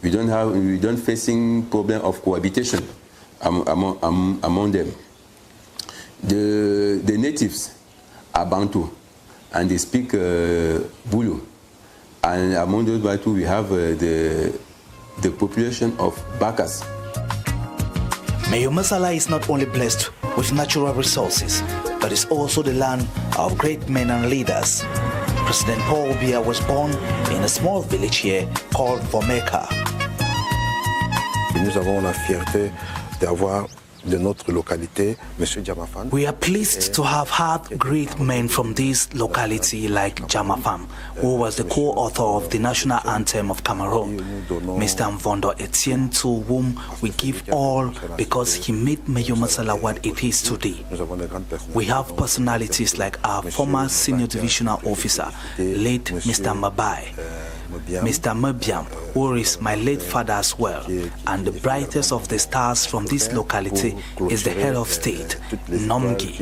We don't facing problem of cohabitation among them. The natives are Bantu, and they speak Bulu. And among those Bantu, we have the population of Bakas. Mayo Masala is not only blessed with natural resources, but is also the land of great men and leaders. President Paul Biya was born in a small village here called Vomeka. Nous avons la fierté d'avoir de notre localité, Monsieur Jamafan. We are pleased to have had great men from this locality like Jamafan, who was the co-author of the national anthem of Cameroon, Mr. Mvondo Etienne, to whom we give all because he made Mayo Masala what it is today. We have personalities like our former senior divisional officer, late Mr. Mabai, Mr. Mabiam, who is my late father as well, and the brightest of the stars from this locality is the head of state, Nomgi,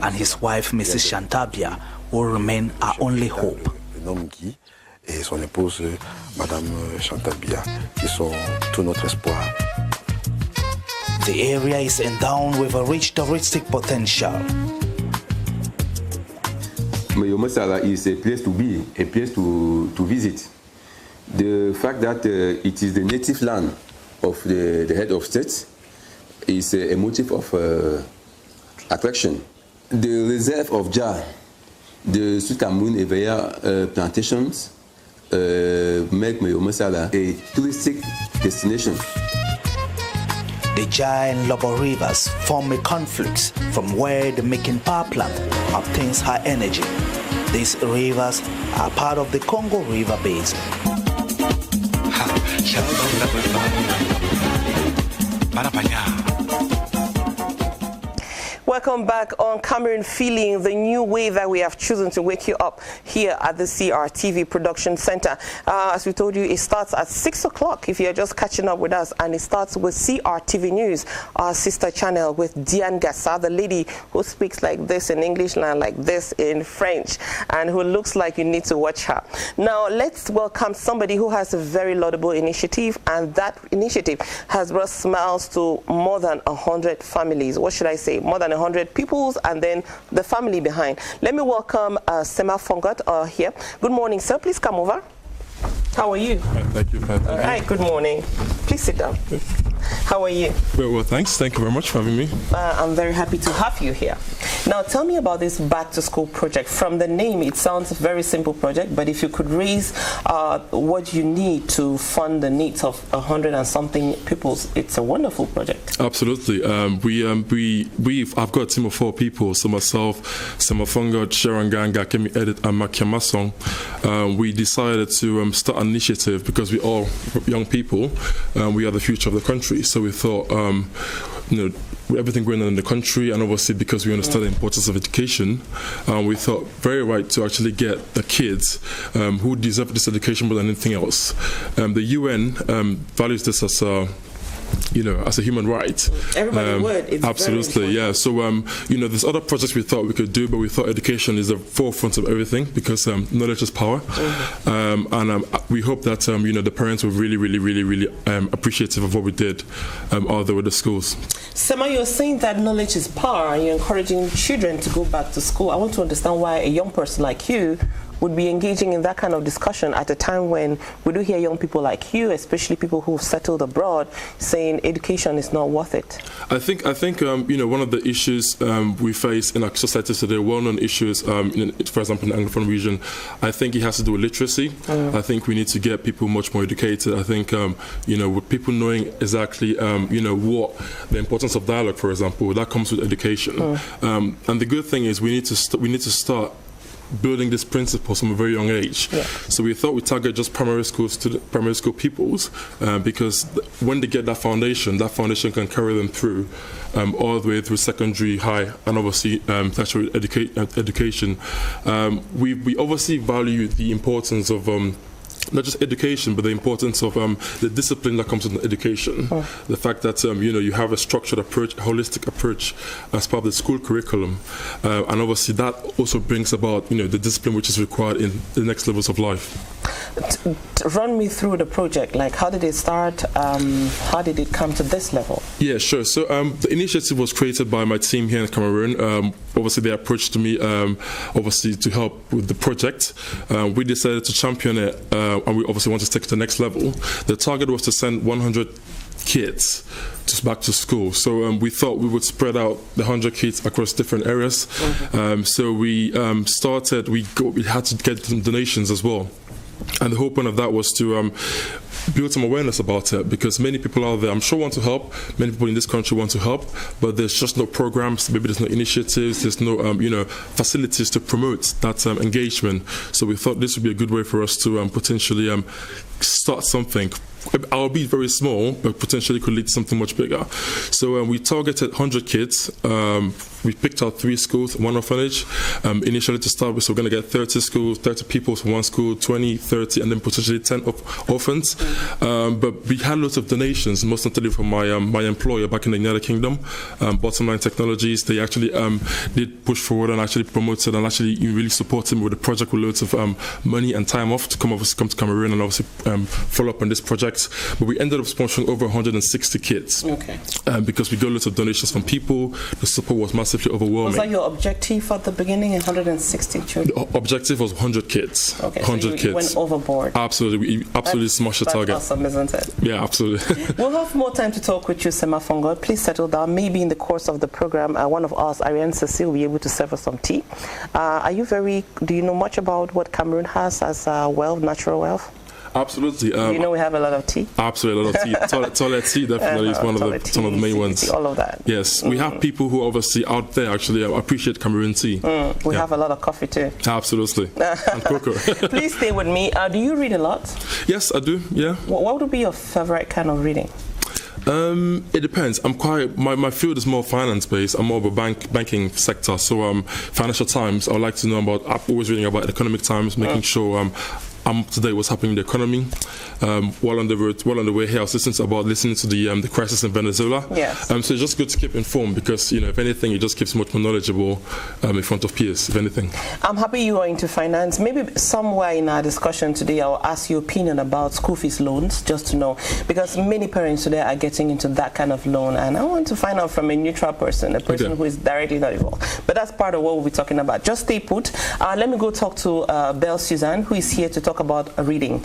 and his wife, Mrs. Chantabia, who remain our only hope. Nomgi et son épouse, Madame Chantabia, qui sont tout notre espoir. The area is endowed with a rich touristic potential. Mayo Masala is a place to be, a place to visit. The fact that it is the native land of the head of state is a motive of attraction. The reserve of Jar, the Sud Cameroon Eveya plantations make Mayo Masala a touristic destination. The Jar and Lobo rivers form a confluence from where the Making Power Plant obtains her energy. These rivers are part of the Congo River Basin. Welcome back on Cameroon Feeling, the new way that we have chosen to wake you up here at the CRTV Production Center. As we told you, it starts at 6 o'clock if you're just catching up with us, and it starts with CRTV News, our sister channel, with Diane Gassa, the lady who speaks like this in English and like this in French, and who looks like you need to watch her. Now, let's welcome somebody who has a very laudable initiative, and that initiative has brought smiles to more than 100 families. What should I say? More than 100 peoples, and then the family behind. Let me welcome Sema Fongot here. Good morning, sir. Please come over. How are you? Thank you. All right, good morning. Please sit down. How are you? Well, thanks. Thank you very much for having me. I'm very happy to have you here. Now, tell me about this back to school project. From the name, it sounds a very simple project, but if you could raise what you need to fund the needs of 100 and something people, it's a wonderful project. Absolutely. I've got a team of 4 people. So myself, Sema Fongot, Sharon Ganga, Kemi Edit, and Makia Masong. We decided to start an initiative because we all young people. We are the future of the country. So we thought, with everything going on in the country, and obviously because we understand the importance of education, we thought very right to actually get the kids who deserve this education more than anything else. The UN values this as as a human right. Everybody would. It's absolutely, yeah. So, there's other projects we thought we could do, but we thought education is the forefront of everything because knowledge is power. And we hope that, the parents were really appreciative of what we did all there with the schools. Sema, you're saying that knowledge is power and you're encouraging children to go back to school. I want to understand why a young person like you would be engaging in that kind of discussion at a time when we do hear young people like you, especially people who've settled abroad, saying education is not worth it. I think one of the issues we face in our society today, well-known issues, for example, in the Anglophone region, I think it has to do with literacy. I think we need to get people much more educated. I think, with people knowing exactly, what the importance of dialogue, for example, that comes with education. And the good thing is we need to start building this principle from a very young age. Yeah. So we thought we'd target just primary school pupils because when they get that foundation can carry them through all the way through secondary, high, and obviously tertiary education. We obviously value the importance of not just education, but the importance of the discipline that comes with education. The fact that you have a structured approach, a holistic approach as part of the school curriculum, and obviously that also brings about the discipline which is required in the next levels of life. Run me through the project. Like, how did it start? How did it come to this level? Yeah, sure. So the initiative was created by my team here in Cameroon. Obviously, they approached me, obviously, to help with the project. We decided to champion it, and we obviously want to take it to the next level. The target was to send 100 kids back to school. So we thought we would spread out the 100 kids across different areas. So we started, we had to get some donations as well. And the whole point of that was to build some awareness about it, because many people out there, I'm sure, want to help. Many people in this country want to help, but there's just no programs, maybe there's no initiatives, there's no facilities to promote that engagement. So we thought this would be a good way for us to potentially start something. I'll be very small, but potentially could lead to something much bigger. So we targeted 100 kids. We picked out 3 schools, 1 orphanage. Initially to start with, so we're going to get 30 schools, 30 people from 1 school, 20, 30, and then potentially 10 orphans. But we had lots of donations, most notably from my employer back in the United Kingdom, Bottom Line Technologies. They actually did push forward and actually promoted and actually really supported me with the project with loads of money and time off to come to Cameroon and obviously follow up on this project. But we ended up sponsoring over 160 kids. Okay. Because we got lots of donations from people. The support was massively overwhelming. Was that your objective at the beginning, 160 children? The objective was 100 kids. Okay, 100 so you kids. Went overboard. Absolutely. We absolutely smashed the target. That's awesome, isn't it? Yeah, absolutely. We'll have more time to talk with you, Sema Fongo. Please settle down. Maybe in the course of the program, one of us, Ariane Cecile, will be able to serve us some tea. Do you know much about what Cameroon has as wealth, natural wealth? Absolutely. You know we have a lot of tea. Absolutely, a lot of tea. Toilet tea definitely is one of the main ones. All of that. Yes, we have people who obviously out there actually appreciate Cameroon tea. We have a lot of coffee too. Absolutely, and cocoa. Please stay with me. Do you read a lot? Yes, I do. Yeah. What would be your favorite kind of reading? It depends. My field is more finance based. I'm more of a banking sector. So Financial Times, I would like to know about. I'm always reading about Economic Times, making sure I'm up to date what's happening in the economy. While on the way here, I was listening to the crisis in Venezuela. Yes. So it's just good to keep informed because if anything, it just keeps much more knowledgeable in front of peers. If anything. I'm happy you are into finance. Maybe somewhere in our discussion today, I'll ask your opinion about school fees loans, just to know, because many parents today are getting into that kind of loan, and I want to find out from a neutral person, a person who is directly not involved. But that's part of what we'll be talking about. Just stay put. Let me go talk to Belle Suzanne, who is here to talk about reading.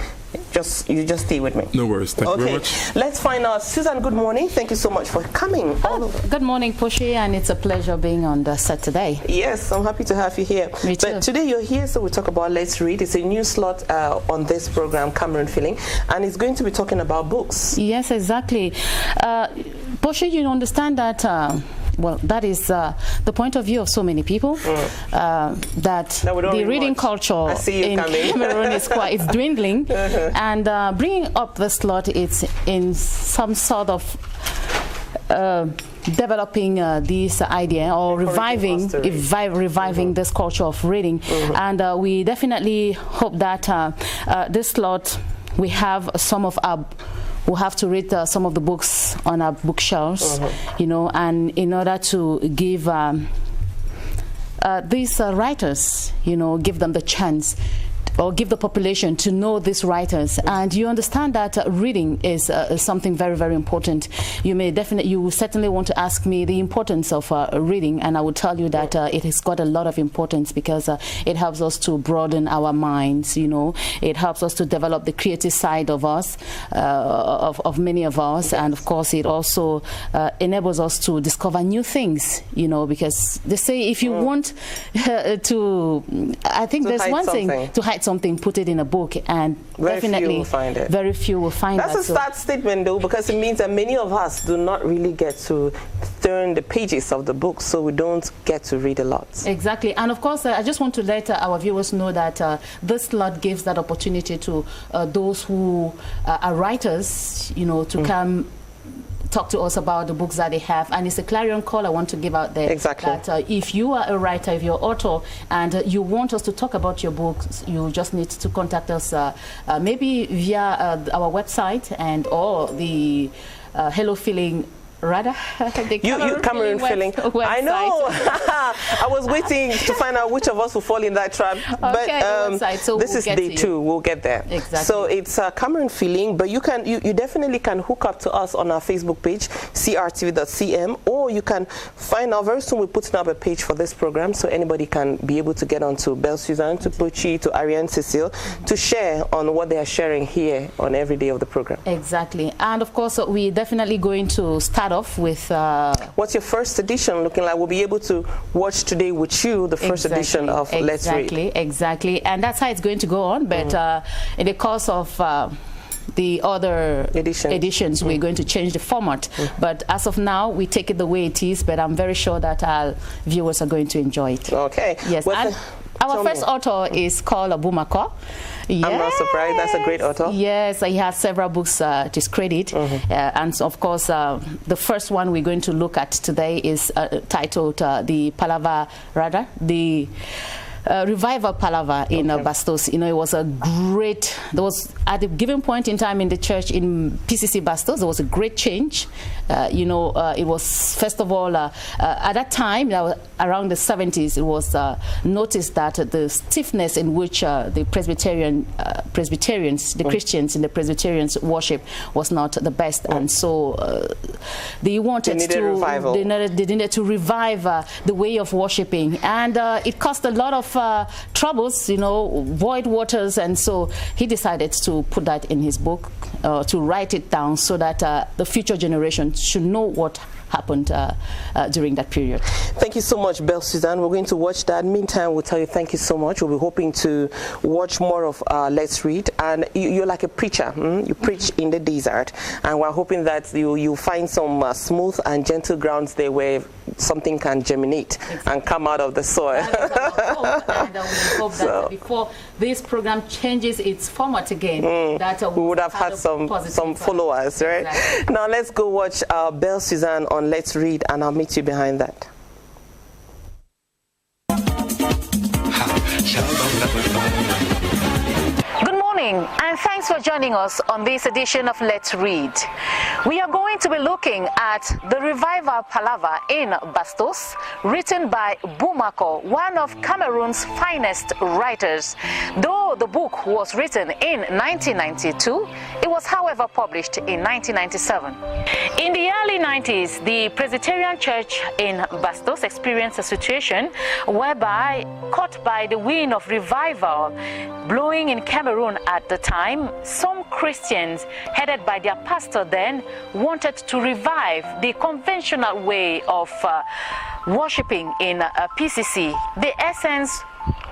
You just stay with me. No worries. Thank you very much. Let's find out. Susan, good morning. Thank you so much for coming. Good morning, Poshi, and it's a pleasure being on the set today. Yes, I'm happy to have you here. Me too. But today you're here, so we talk about Let's Read. It's a new slot on this program, Cameroun Feeling, and it's going to be talking about books. Yes, exactly. Poshi, you understand that well, that is the point of view of so many people, that the reading culture in Cameroon is it's dwindling, and bringing up the slot, it's in some sort of developing this idea or reviving this culture of reading. And we definitely hope that this slot, we have some of our we'll have to read some of the books on our bookshelves, and in order to give these writers, give them the chance, or give the population to know these writers. And you understand that reading is something very, very important. You certainly want to ask me the importance of reading, and I will tell you that it has got a lot of importance, because it helps us to broaden our minds. It helps us to develop the creative side of us, of many of us, and of course it also enables us to discover new things. Because they say if you want to, I think there's one thing to hide something, put it in a book, and definitely very few will find that. That's a sad statement, though, because it means that many of us do not really get to turn the pages of the book, so we don't get to read a lot. Exactly. And of course, I just want to let our viewers know that this slot gives that opportunity to those who are writers, to come talk to us about the books that they have. And it's a clarion call I want to give out there. Exactly. That if you are a writer, if you're an author, and you want us to talk about your books, you just need to contact us maybe via our website or the Hello Feeling Rather, the Cameroun Feeling. I know. I was waiting to find out which of us will fall in that trap. Okay, but so this is day 2. We'll get there. Exactly. So it's Cameroun Feeling, but you definitely can hook up to us on our Facebook page, crtv.cm, or you can find out very soon. We're putting up a page for this program, so anybody can be able to get onto Belle Suzanne, to Pochi, to Ariane Cecile, to share on what they are sharing here on every day of the program. Exactly. And of course, we're definitely going to start off with what's your first edition looking like? We'll be able to watch today with you the first edition of Let's Read. Exactly, and that's how it's going to go on. But in the course of the other editions, we're going to change the format. But as of now, we take it the way it is. But I'm very sure that our viewers are going to enjoy it. Okay. Yes. And our first author is called Abumako. Yes. I'm not surprised. That's a great author. Yes, he has several books to his credit. And of course, the first one we're going to look at today is titled The Palaver, rather, the Revival Palaver in Bastos. You know, it was a great, there was at a given point in time in the church in PCC Bastos, there was a great change. You know, it was, first of all, at that time, around the 70s, it was noticed that the stiffness in which the Presbyterians, the Christians in the Presbyterians worship was not the best. And so they wanted they needed to revive the way of worshiping. And it caused a lot of troubles, you know, void waters, and so he decided to put that in his book, to write it down so that the future generation should know what happened during that period. Thank you so much, Belle Suzanne. We're going to watch that. Meantime, we'll tell you thank you so much. We'll be hoping to watch more of Let's Read. And you're like a preacher. You preach in the desert. And we're hoping that you'll find some smooth and gentle grounds there where something can germinate and come out of the soil. And we hope that before this program changes its format again, that we would have had some followers, right? Exactly. Now let's go watch Belle Suzanne on Let's Read, and I'll meet you behind that. Good morning, and thanks for joining us on this edition of Let's Read. We are going to be looking at The Revival Palaver in Bastos, written by Bumako, one of Cameroon's finest writers. Though the book was written in 1992, it was however published in 1997. In the early 90s, the Presbyterian Church in Bastos experienced a situation whereby, caught by the wind of revival blowing in Cameroon at the time, some Christians, headed by their pastor then, wanted to revive the conventional way of worshiping in PCC. The essence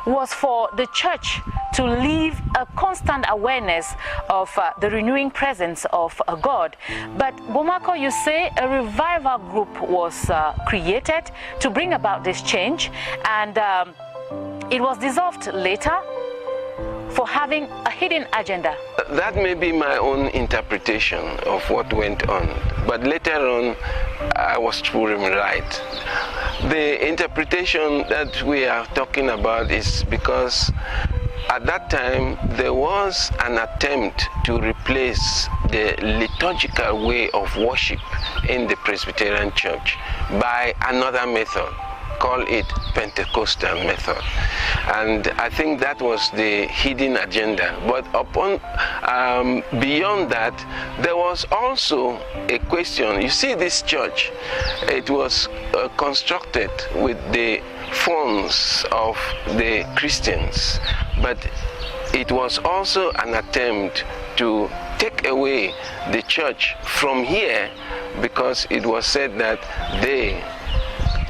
was for the church to live a constant awareness of the renewing presence of God. But Bumako, you say a revival group was created to bring about this change, and it was dissolved later for having a hidden agenda. That may be my own interpretation of what went on, but later on I was proven right. The interpretation that we are talking about is because at that time there was an attempt to replace the liturgical way of worship in the Presbyterian Church by another method. Call it Pentecostal method, and I think that was the hidden agenda. But upon beyond that, there was also a question. You see, this church, it was constructed with the funds of the Christians, but it was also an attempt to take away the church from here, because it was said that they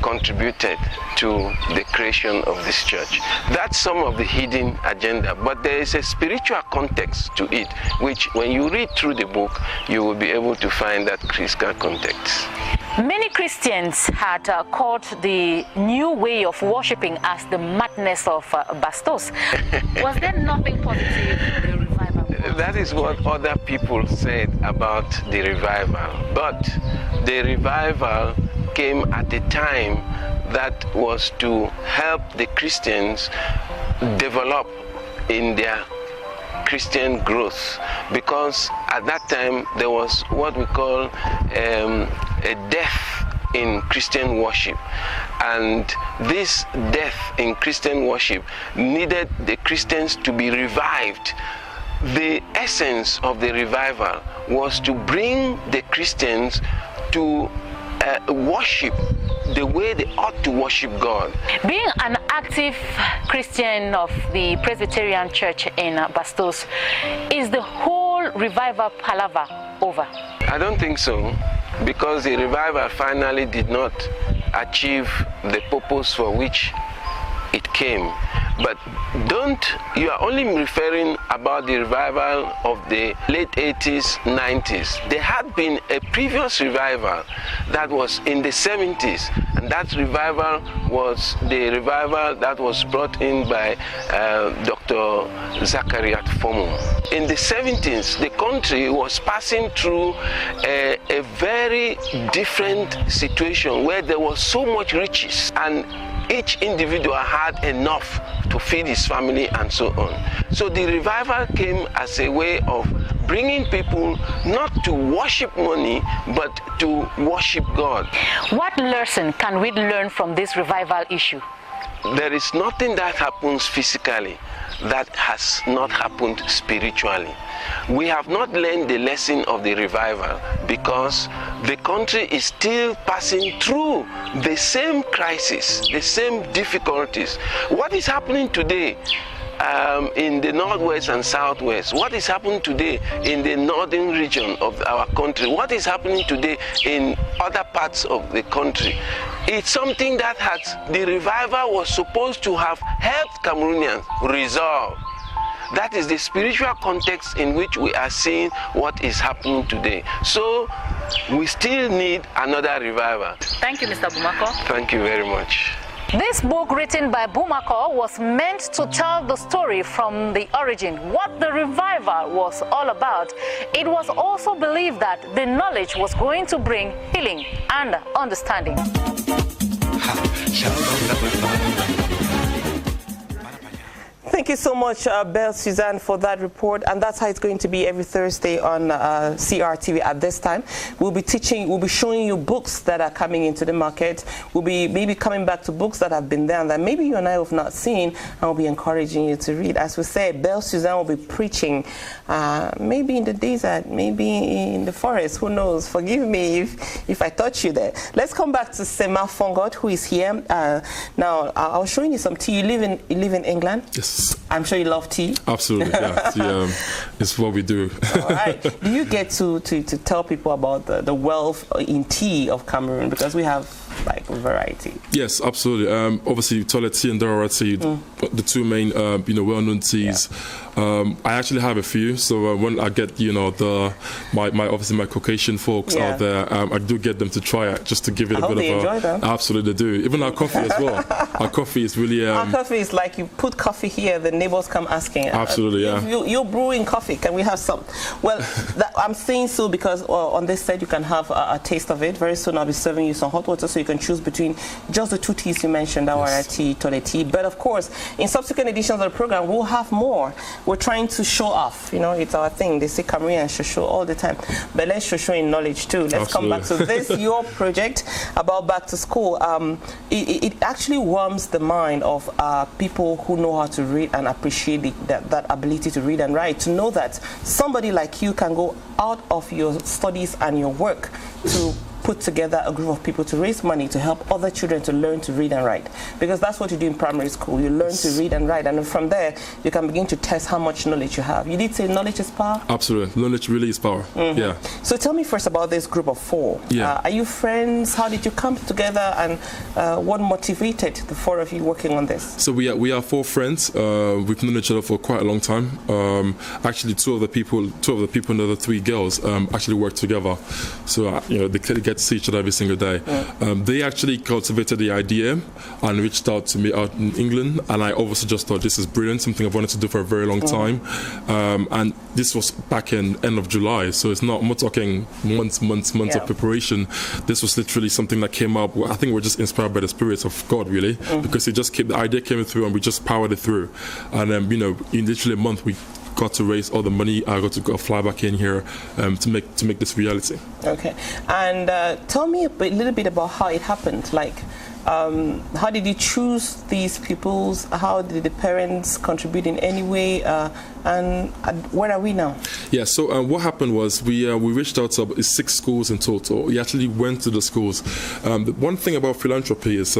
contributed to the creation of this church. That's some of the hidden agenda, but there is a spiritual context to it, which when you read through the book, you will be able to find that critical context. Many Christians had called the new way of worshiping as the madness of Bastos. Was there nothing positive in the revival? That is what other people said about the revival, but the revival came at a time that was to help the Christians develop in their Christian growth, because at that time there was what we call a death in Christian worship, and this death in Christian worship needed the Christians to be revived. The essence of the revival was to bring the Christians to worship the way they ought to worship God. Being an active Christian of the Presbyterian Church in Bastos, is the whole revival palaver over? I don't think so, because the revival finally did not achieve the purpose for which it came. But you are only referring about the revival of the late 80s, 90s. There had been a previous revival that was in the 70s, and that revival was the revival that was brought in by Dr. Zachariah Fomu. In the 70s, the country was passing through a very different situation where there was so much riches, and each individual had enough to feed his family and so on. So the revival came as a way of bringing people not to worship money, but to worship God. What lesson can we learn from this revival issue? There is nothing that happens physically that has not happened spiritually. We have not learned the lesson of the revival because the country is still passing through the same crisis, the same difficulties. What is happening today in the northwest and southwest? What is happening today in the northern region of our country? What is happening today in other parts of the country? It's something that the revival was supposed to have helped Cameroonians resolve. That is the spiritual context in which we are seeing what is happening today. So we still need another revival. Thank you, Mr. Bumako. Thank you very much. This book written by Bumako was meant to tell the story from the origin, what the revival was all about. It was also believed that the knowledge was going to bring healing and understanding. Thank you so much, Belle Suzanne, for that report. And that's how it's going to be every Thursday on CRTV at this time. We'll be showing you books that are coming into the market. We'll be maybe coming back to books that have been there and that maybe you and I have not seen, and we'll be encouraging you to read. As we say, Belle Suzanne will be preaching maybe in the desert, maybe in the forest, who knows. Forgive me if I touch you there. Let's come back to Sema Fongot, who is here. Now, I was showing you some tea. You live in England? Yes. I'm sure you love tea. Absolutely, yeah. Tea, it's what we do. All right. Do you get to tell people about the wealth in tea of Cameroon? Because we have like a variety. Yes, absolutely. Obviously, toilet tea and Dora tea, the two main, well-known teas. Yeah. I actually have a few. So when I get, my Caucasian folks out there, I do get them to try it just to give it a bit of a. Enjoy them. Absolutely, they do. Even our coffee as well. Our coffee is really. Our coffee is like you put coffee here, the neighbors come asking. Absolutely, yeah. You're brewing coffee. Can we have some? Well, I'm saying so because on this side you can have a taste of it. Very soon I'll be serving you some hot water so you can choose between just the two teas you mentioned, our tea, toilet tea. But of course, in subsequent editions of the program, we'll have more. We're trying to show off. It's our thing. They say Cameroonians should show all the time. But let's show in knowledge too. Let's come back to this, your project about back to school. It actually warms the mind of people who know how to read and appreciate that ability to read and write, to know that somebody like you can go out of your studies and your work to put together a group of people to raise money to help other children to learn to read and write. Because that's what you do in primary school. You learn to read and write, and from there, you can begin to test how much knowledge you have. You did say knowledge is power? Absolutely. Knowledge really is power. Yeah. So tell me first about this group of four. Yeah. Are you friends? How did you come together, and what motivated the four of you working on this? So we are four friends. We've known each other for quite a long time. Actually, two of the people and the other three girls actually work together. So they clearly get to see each other every single day. They actually cultivated the idea and reached out to me out in England, and I obviously just thought this is brilliant, something I've wanted to do for a very long time. And this was back in end of July, so I'm not talking months of preparation. This was literally something that came up. I think we're just inspired by the Spirit of God, really, because the idea came through and we just powered it through. And in literally a month we got to raise all the money. I got to go fly back in here to make this reality. Okay, and tell me a little bit about how it happened. Like, how did you choose these pupils? How did the parents contribute in any way? And where are we now? Yeah, so what happened was we reached out to 6 schools in total. We actually went to the schools. The one thing about philanthropy is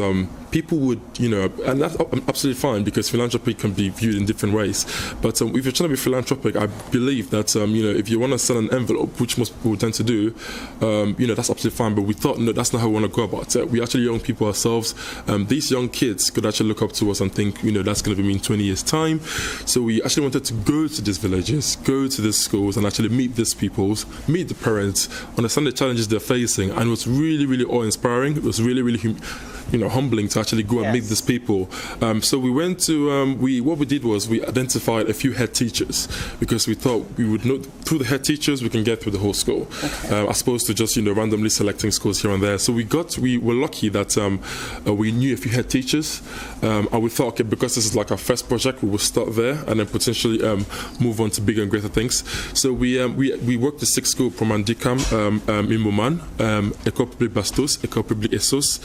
people would, and that's absolutely fine because philanthropy can be viewed in different ways. But if you're trying to be philanthropic, I believe that, if you want to send an envelope, which most people tend to do, that's absolutely fine. But we thought, no, that's not how we want to go about it. We actually young people ourselves. These young kids could actually look up to us and think, that's going to be me in 20 years' time. So we actually wanted to go to these villages, go to these schools and actually meet these peoples, meet the parents, understand the challenges they're facing. And it was really, really awe-inspiring. It was really, really humbling to actually go and meet these people. So we went to, what we did was we identified a few head teachers because we thought we would know through the head teachers we can get through the whole school, as opposed to just randomly selecting schools here and there. So we were lucky that we knew a few head teachers, and we thought, okay, because this is like our first project, we will start there and then potentially move on to bigger and greater things. So we worked with 6 schools, Promandikam, Imoman, École Publique Bastos, École Publique Essos,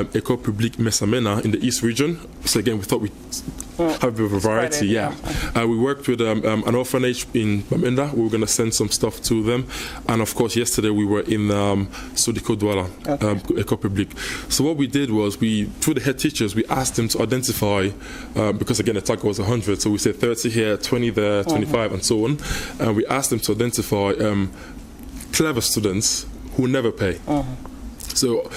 École Publique Mesamena in the East region. So again, we thought we have a bit of a variety. We worked with an orphanage in Bamenda. We were going to send some stuff to them, and of course yesterday we were in Sodiko Douala, École Publique. So what we did was through the head teachers, we asked them to identify, because again the target was 100, so we said 30 here, 20 there, 25 and so on, and we asked them to identify clever students who never pay. So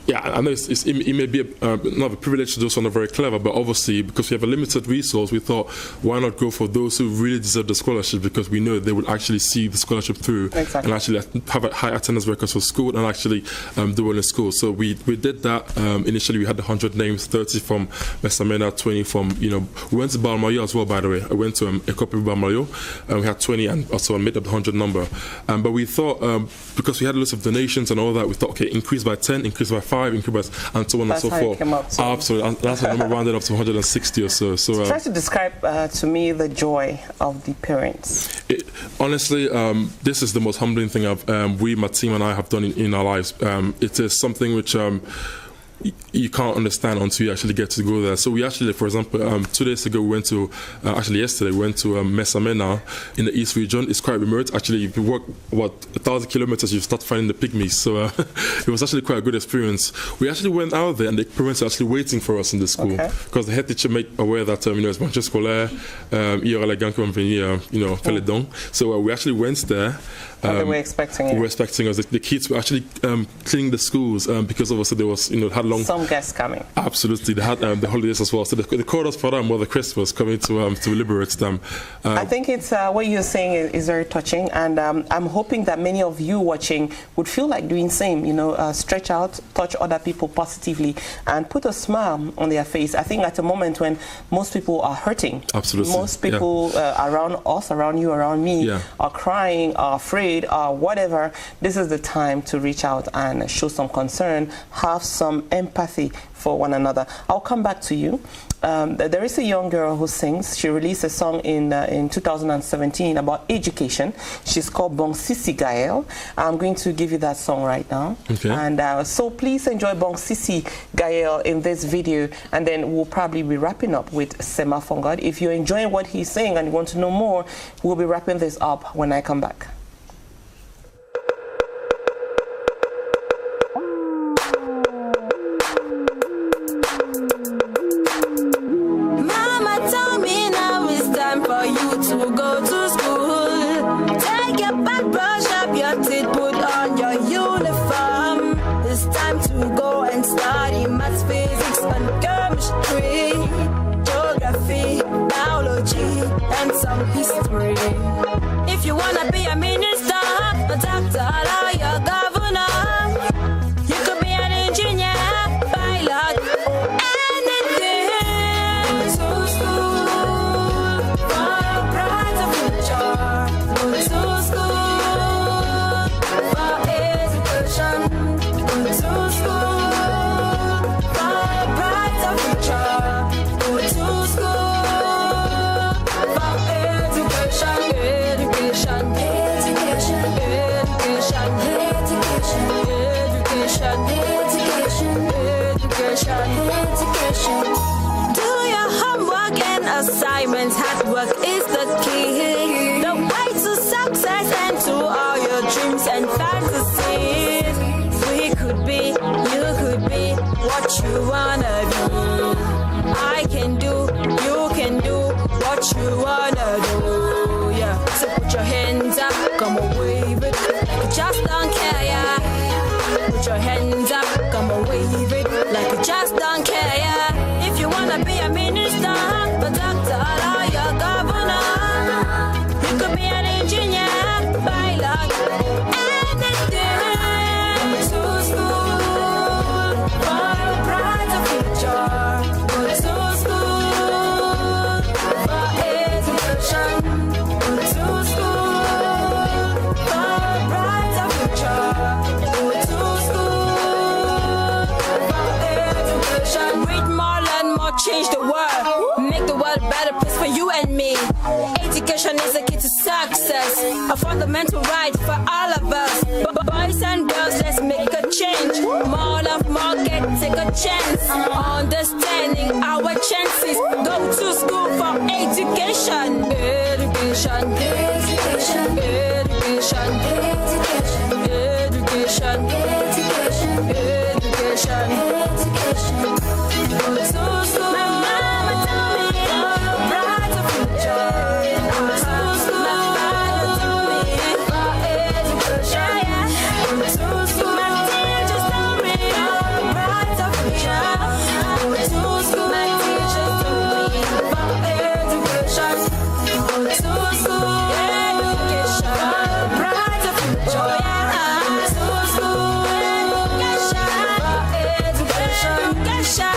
yeah, I know it may be not a privilege to do something very clever, but obviously because we have a limited resource, we thought, why not go for those who really deserve the scholarship, because we know they will actually see the scholarship through and actually have a high attendance records for school and actually do well in school. So we did that. Initially we had 100 names, 30 from Mesamena, 20 from, we went to Balmayo as well, by the way. I went to École Publique Balmayo, and we had 20 and also made up the 100 number. But we thought, because we had lots of donations and all that, we thought, okay, increase by 10, increase by 5, increase and so on and so forth. Absolutely, and that's how the number rounded up to 160 or so. So try to describe to me the joy of the parents. Honestly, this is the most humbling thing we, my team and I have done in our lives. It is something which you can't understand until you actually get to go there. So we actually, for example, 2 days ago we went to, actually yesterday, we went to Mesamena in the East region. It's quite remote. Actually, if you walk, 1,000 kilometers, you start finding the pygmies. So it was actually quite a good experience. We actually went out there and the parents are actually waiting for us in the school because the head teacher made aware that, it's branche scolaire, il y aura les gars qui vont venir, faire les dons. So we actually went there. They were expecting it. We were expecting us. The kids were actually cleaning the schools because obviously there was, had long. Some guests coming. Absolutely, they had the holidays as well. So they called us for them, the Christmas coming to liberate them. I think it's what you're saying is very touching, and I'm hoping that many of you watching would feel like doing the same. Stretch out, touch other people positively, and put a smile on their face. I think at a moment when most people are hurting, absolutely, most people around us, around you, around me, are crying, are afraid, or whatever. This is the time to reach out and show some concern, have some empathy for one another. I'll come back to you. There is a young girl who sings. She released a song in 2017 about education. She's called Bong Sisi Gael. I'm going to give you that song right now. Okay. And so please enjoy Bong Sisi Gael in this video, and then we'll probably be wrapping up with Sema Fongad. If you're enjoying what he's saying and you want to know more, we'll be wrapping this up when I come back. And some history. If you wanna be a minister, a doctor, a lawyer, governor, you could be an engineer, pilot, anything. To school for a brighter future. Go to school for education. Go to school for a brighter future. Go to school. dreams and fantasies. We could be, you could be what you wanna do. I can do, you can do what you wanna do. Yeah, so put your hands up, come on, wave it. You just don't care, yeah. Put your hands up, come on, wave it. Like you just don't care, yeah. If you wanna be a minister, a doctor, lawyer, governor, you could be an engineer, pilot, anything. To school for a brighter future. Go to school for education. Go to school for a brighter future. Go to school for education. Read more, learn more, change the world. Make the world a better place for you and me. Education is the key to success, a fundamental right for all of us. Boys and girls, let's make a change. More love, more get, take a chance. Understanding our chances. Go to school for education. Education. Education. Education. Education. Education. Education. Go to school. My mama told me, brighter future. Go to school. My father told me, for education. Go to school. My teachers told me, brighter future. Go to school. My teachers told me, for education. Go to school. Education. Brighter future. Go to school. Education. Education.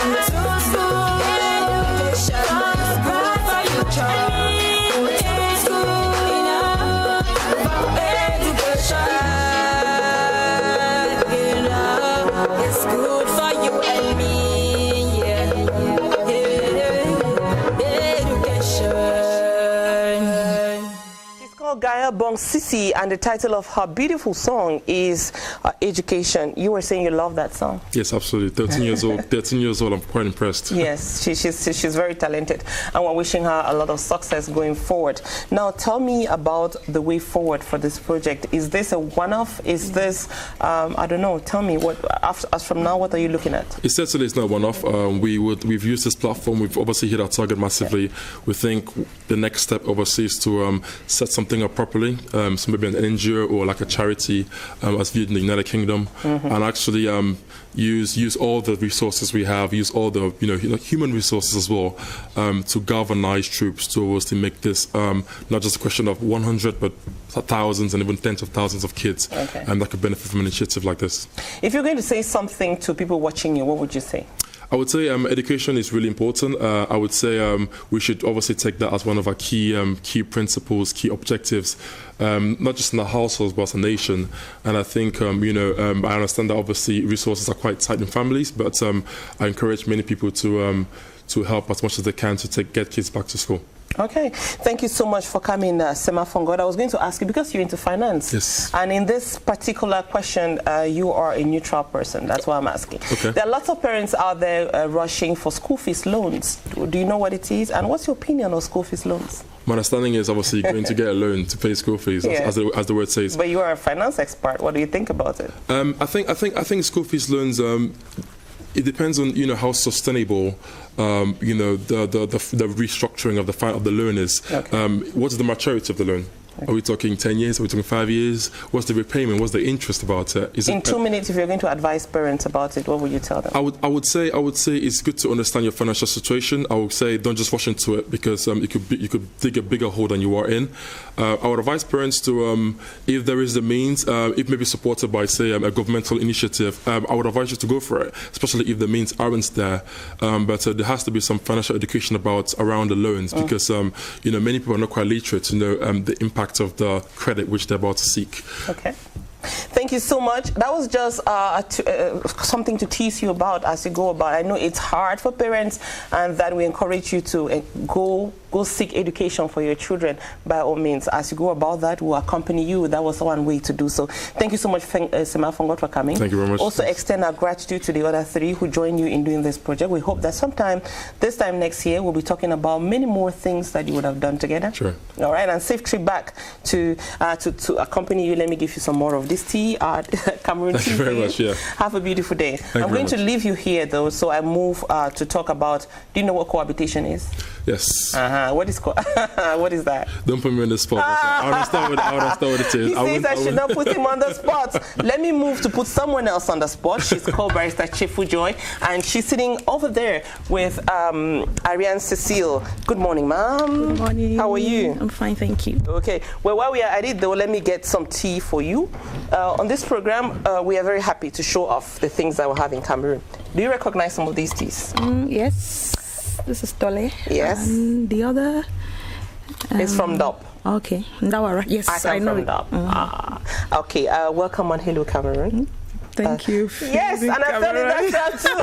Gaia Bong Sisi, and the title of her beautiful song is Education. You were saying you love that song. Yes, absolutely. 13 years old. 13 years old. I'm quite impressed. Yes, she's very talented, and we're wishing her a lot of success going forward. Now, tell me about the way forward for this project. Is this a one-off? Is this I don't know? Tell me what as from now. What are you looking at? It certainly is not one-off. We've used this platform. We've obviously hit our target massively. Yeah. We think the next step obviously is to set something up properly, so maybe an NGO or like a charity as viewed in the United Kingdom, and actually use all the resources we have, use all the human resources as well, to galvanize troops towards to make this not just a question of 100 but thousands and even tens of thousands of kids that could benefit from an initiative like this. If you're going to say something to people watching you, what would you say? I would say education is really important. I would say we should obviously take that as one of our key principles, key objectives, not just in the households but as a nation. And I think I understand that obviously resources are quite tight in families, but I encourage many people to help as much as they can to get kids back to school. Okay, thank you so much for coming, Sema Fongod. I was going to ask you, because you're into finance, yes, and in this particular question, you are a neutral person. That's why I'm asking. Okay. There are lots of parents out there rushing for school fees loans. Do you know what it is? And what's your opinion on school fees loans? My understanding is obviously you're going to get a loan to pay school fees, as the word says. But you are a finance expert. What do you think about it? I think school fees loans. It depends on how sustainable the restructuring of the loan is. Okay. What is the maturity of the loan? Are we talking 10 years? Are we talking 5 years? What's the repayment? What's the interest about it? In 2 minutes, if you're going to advise parents about it, what would you tell them? I would say it's good to understand your financial situation. I would say don't just rush into it, because you could dig a bigger hole than you are in. I would advise parents to, if there is the means, if maybe supported by, say, a governmental initiative, I would advise you to go for it, especially if the means aren't there. But there has to be some financial education around the loans, because many people are not quite literate to know the impact of the credit which they're about to seek. Okay. thank you so much. That was just something to tease you about as you go about. I know it's hard for parents, and that we encourage you to go seek education for your children by all means. As you go about that, we'll accompany you. That was one way to do so. Thank you so much, Sema Fongot, for coming. Thank you very much. Also extend our gratitude to the other three who joined you in doing this project. We hope that this time next year, we'll be talking about many more things that you would have done together. Sure. All right, and safe trip back to accompany you. Let me give you some more of this tea at Cameroon. Thank you very much. Yeah. Have a beautiful day. I'm going to leave you here though, so I move to talk about. Do you know what cohabitation is? Yes. What is what is that? Don't put me on the spot. I understand what it is. He says I should not put him on the spot. Let me move to put someone else on the spot. She's called Barrister Chefu Joy, and she's sitting over there with Ariane Cecile. Good morning, ma'am. Good morning. How are you? I'm fine, thank you. Okay. Well, while we are at it, though, let me get some tea for you. On this program, we are very happy to show off the things that we have in Cameroon. Do you recognize some of these teas? Yes. This is Tole. Yes. And the other? It's from DOP. Okay. Ndawara. Yes, I know from DOP. Okay. Welcome on Hello Cameroon. Thank you. Yes, and I felt it that too.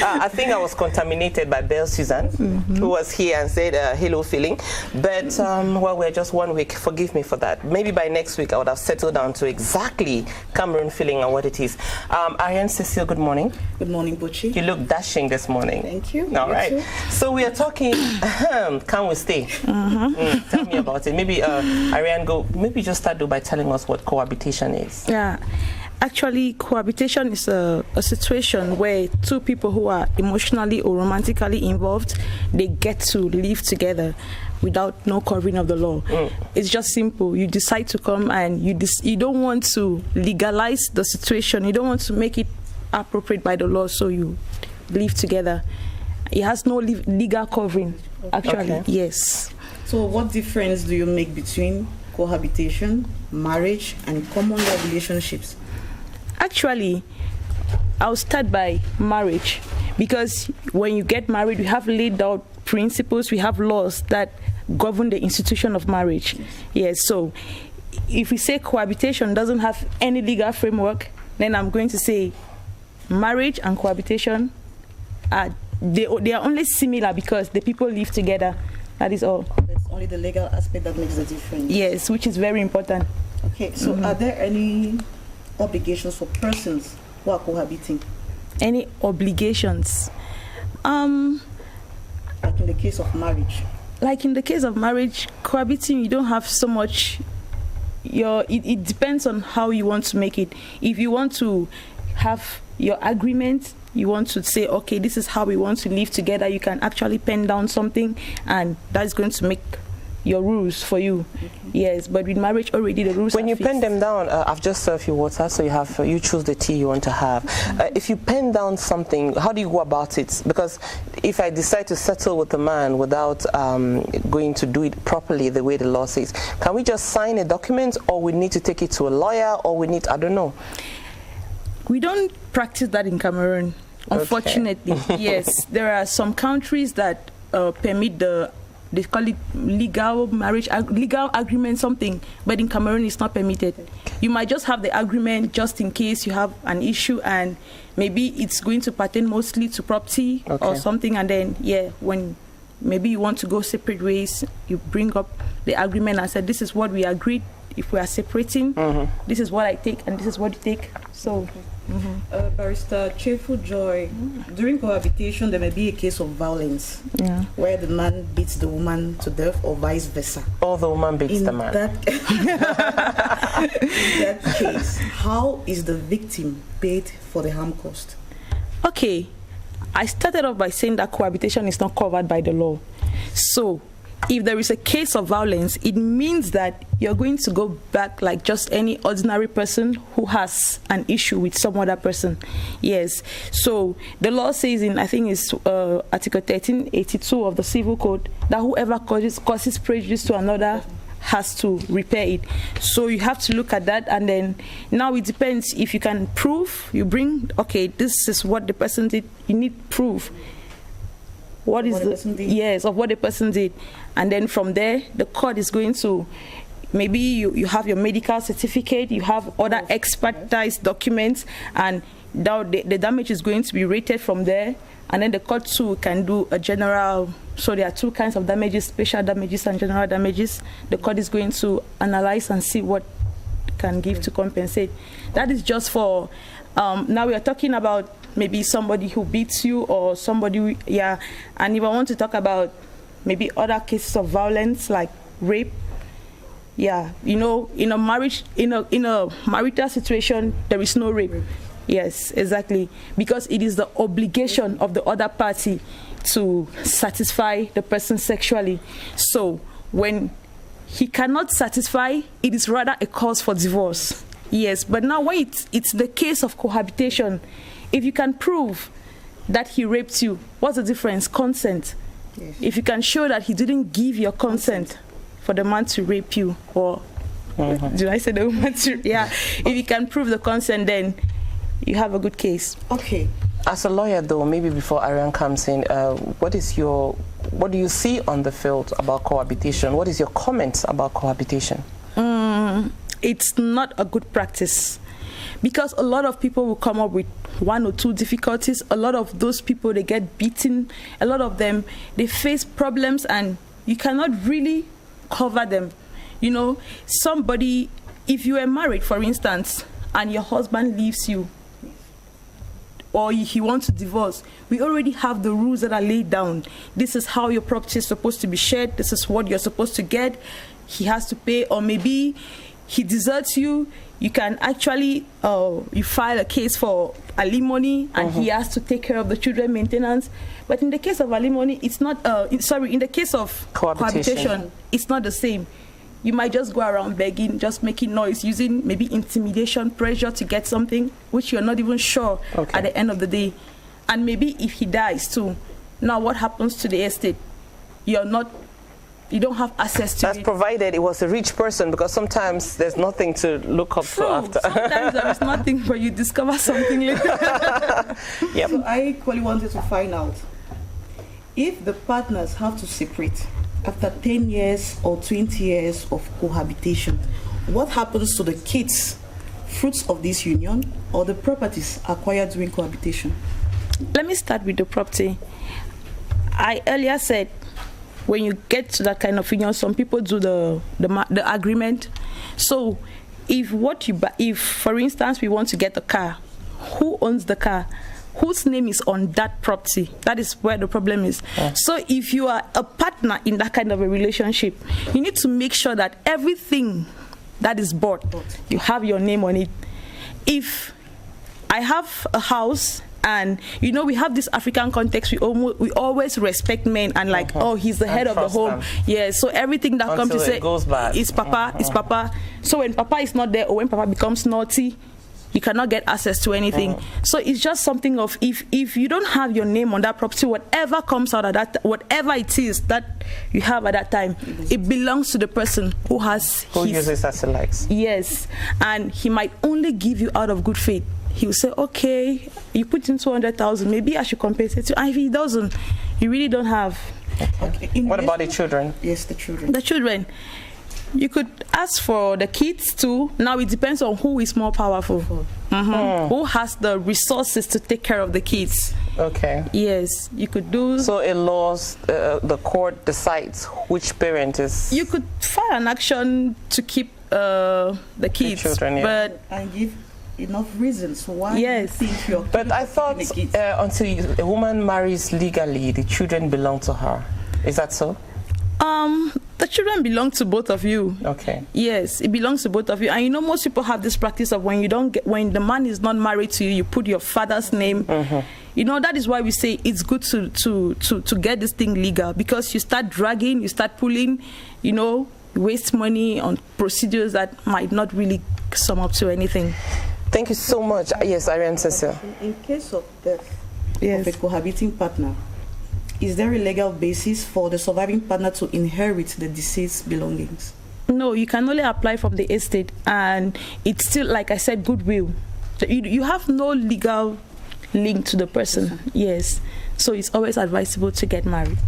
I think I was contaminated by Belle Suzanne, who was here and said hello feeling. But, well, we're just 1 week. Forgive me for that. Maybe by next week I would have settled down to exactly Cameroon feeling and what it is. Ariane Cecile, good morning. Good morning, Buchi. You look dashing this morning. Thank you. All right. So we are talking, can we stay? Tell me about it. Maybe, Ariane, maybe just start by telling us what cohabitation is. Yeah. Actually, cohabitation is a situation where two people who are emotionally or romantically involved, they get to live together without no covering of the law. It's just simple. You decide to come and you don't want to legalize the situation. You don't want to make it appropriate by the law, so you live together. It has no legal covering, actually. Okay. Yes. So what difference do you make between cohabitation, marriage, and common law relationships? Actually, I'll start by marriage, because when you get married, we have laid out principles, we have laws that govern the institution of marriage. Yes, so if we say cohabitation doesn't have any legal framework, then I'm going to say marriage and cohabitation they are only similar because the people live together. That is all. It's only the legal aspect that makes the difference. Yes, which is very important. Okay, so are there any obligations for persons who are cohabiting? Any obligations? Like in the case of marriage. Like in the case of marriage, cohabiting, you don't have so much. It depends on how you want to make it. If you want to have your agreement, you want to say, okay, this is how we want to live together, you can actually pen down something, and that's going to make your rules for you. Okay. Yes, but with marriage already the rules when are you fixed. pen them down, I've just served you water, so you choose the tea you want to have. If you pen down something, how do you go about it? Because if I decide to settle with a man without going to do it properly the way the law says, can we just sign a document, or we need to take it to a lawyer, or we need, I don't know? We don't practice that in Cameroon, unfortunately. Okay. Yes, there are some countries that permit they call it legal marriage, legal agreement, something, but in Cameroon it's not permitted. You might just have the agreement just in case you have an issue, and maybe it's going to pertain mostly to property or something, and then, yeah, when maybe you want to go separate ways, you bring up the agreement and say, this is what we agreed. If we are separating, this is what I take and this is what you take. So, Barrister Chefu Joy, during cohabitation there may be a case of violence, where the man beats the woman to death or vice versa. Or the woman beats the man. In that case, how is the victim paid for the harm caused? Okay, I started off by saying that cohabitation is not covered by the law. So, if there is a case of violence, it means that you're going to go back like just any ordinary person who has an issue with some other person. Yes. So the law says in, I think it's Article 1382 of the Civil Code, that whoever causes prejudice to another has to repair it. So you have to look at that, and then now it depends. If you can prove, you bring, okay, this is what the person did, you need proof. What is the yes of what the person did, and then from there the court is going to maybe you have your medical certificate, you have other expertise documents, and the damage is going to be rated from there. And then the court too can do a general, so there are two kinds of damages, special damages and general damages. The court is going to analyze and see what can give to compensate. That is just for, now we are talking about maybe somebody who beats you or somebody, yeah. And if I want to talk about maybe other cases of violence like rape, yeah, you know, in a marriage, in a marital situation, there is no rape. Yes, exactly. Because it is the obligation of the other party to satisfy the person sexually. So when he cannot satisfy, it is rather a cause for divorce. Yes, but now when it's the case of cohabitation, if you can prove that he raped you, what's the difference? Consent. Yes. If you can show that he didn't give your consent for the man to rape you, or did I say the woman to? Yeah, if you can prove the consent, then you have a good case. Okay. As a lawyer, though, maybe before Ariane comes in, what do you see on the field about cohabitation? What is your comments about cohabitation? It's not a good practice, because a lot of people will come up with one or two difficulties. A lot of those people, they get beaten. A lot of them, they face problems, and you cannot really cover them. You know, somebody, if you are married, for instance, and your husband leaves you, or he wants to divorce, we already have the rules that are laid down. This is how your property is supposed to be shared. This is what you're supposed to get. He has to pay, or maybe he deserts you. You can actually, you file a case for alimony, and he has to take care of the children maintenance. But in the case of alimony, it's not, in the case of cohabitation, it's not the same. You might just go around begging, just making noise, using maybe intimidation, pressure to get something, which you're not even sure at the end of the day. And maybe if he dies too, now what happens to the estate? You don't have access to it. That's provided it was a rich person, because sometimes there's nothing to look up to after. Sometimes there is nothing, but you discover something later. Yep. So I equally wanted to find out if the partners have to separate after 10 years or 20 years of cohabitation, what happens to the kids, fruits of this union, or the properties acquired during cohabitation? Let me start with the property. I earlier said, when you get to that kind of union, some people do the agreement. So if for instance we want to get a car, who owns the car? Whose name is on that property? That is where the problem is. So if you are a partner in that kind of a relationship, you need to make sure that everything that is bought, you have your name on it. If I have a house, and you know, we have this African context, we always respect men, and like, oh, he's the head of the home. Yeah, so everything that comes to say is papa, is papa. So when papa is not there, or when papa becomes naughty, you cannot get access to anything. So it's just something of, if you don't have your name on that property, whatever comes out of that, whatever it is that you have at that time, it belongs to the person who uses as he likes. Yes, and he might only give you out of good faith. He will say, okay, you put in 200,000, maybe I should compensate you. And if he doesn't, you really don't have. Okay. What about the children? Yes, the children. The children. You could ask for the kids too. Now it depends on who is more powerful. Who has the resources to take care of the kids. Okay. Yes, you could do. So in laws, the court decides which parent is. You could file an action to keep the kids, the children, yeah. And give enough reasons why. Yes. You think you're but I thought until a woman marries legally, the children belong to her. Is that so? The children belong to both of you. Okay. Yes, it belongs to both of you. And you know, most people have this practice of when the man is not married to you, you put your father's name. You know, that is why we say it's good to get this thing legal, because you start dragging, you start pulling, you know, waste money on procedures that might not really sum up to anything. Thank you so much. Yes, Ariane Cecil. In case of death of a cohabiting partner, is there a legal basis for the surviving partner to inherit the deceased's belongings? No, you can only apply from the estate, and it's still, like I said, goodwill. So you have no legal link to the person. Yes. So it's always advisable to get married.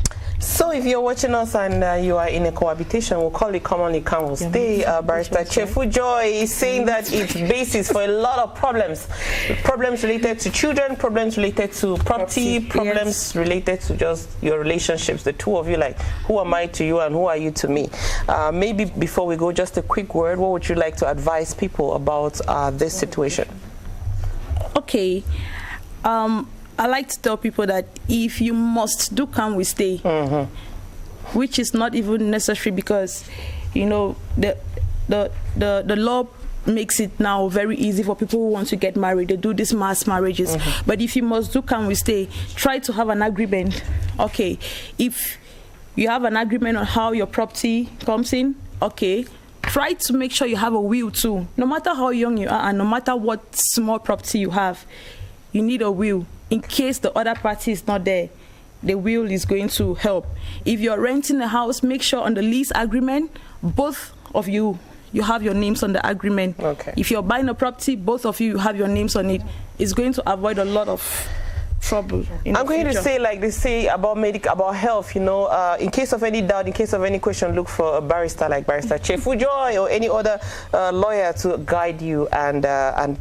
So if you're watching us and you are in a cohabitation, we'll call it commonly Can Stay. Barrister Chefu Joy is saying that it's basis for a lot of problems. Problems related to children, problems related to property, problems related to just your relationships, the two of you, like who am I to you and who are you to me? Maybe before we go, just a quick word, what would you like to advise people about this situation? Okay. I like to tell people that if you must do Can We Stay, which is not even necessary because, you know, the law makes it now very easy for people who want to get married. They do these mass marriages. But if you must do Can We Stay, try to have an agreement. Okay, if you have an agreement on how your property comes in, okay, try to make sure you have a will too. No matter how young you are and no matter what small property you have, you need a will. In case the other party is not there, the will is going to help. If you're renting a house, make sure on the lease agreement, both of you have your names on the agreement. Okay. If you're buying a property, both of you have your names on it. It's going to avoid a lot of trouble in I'm the going future. to say, like they say about about health, you know, in case of any doubt, in case of any question, look for a barrister like Barrister Chefu Joy or any other lawyer to guide you and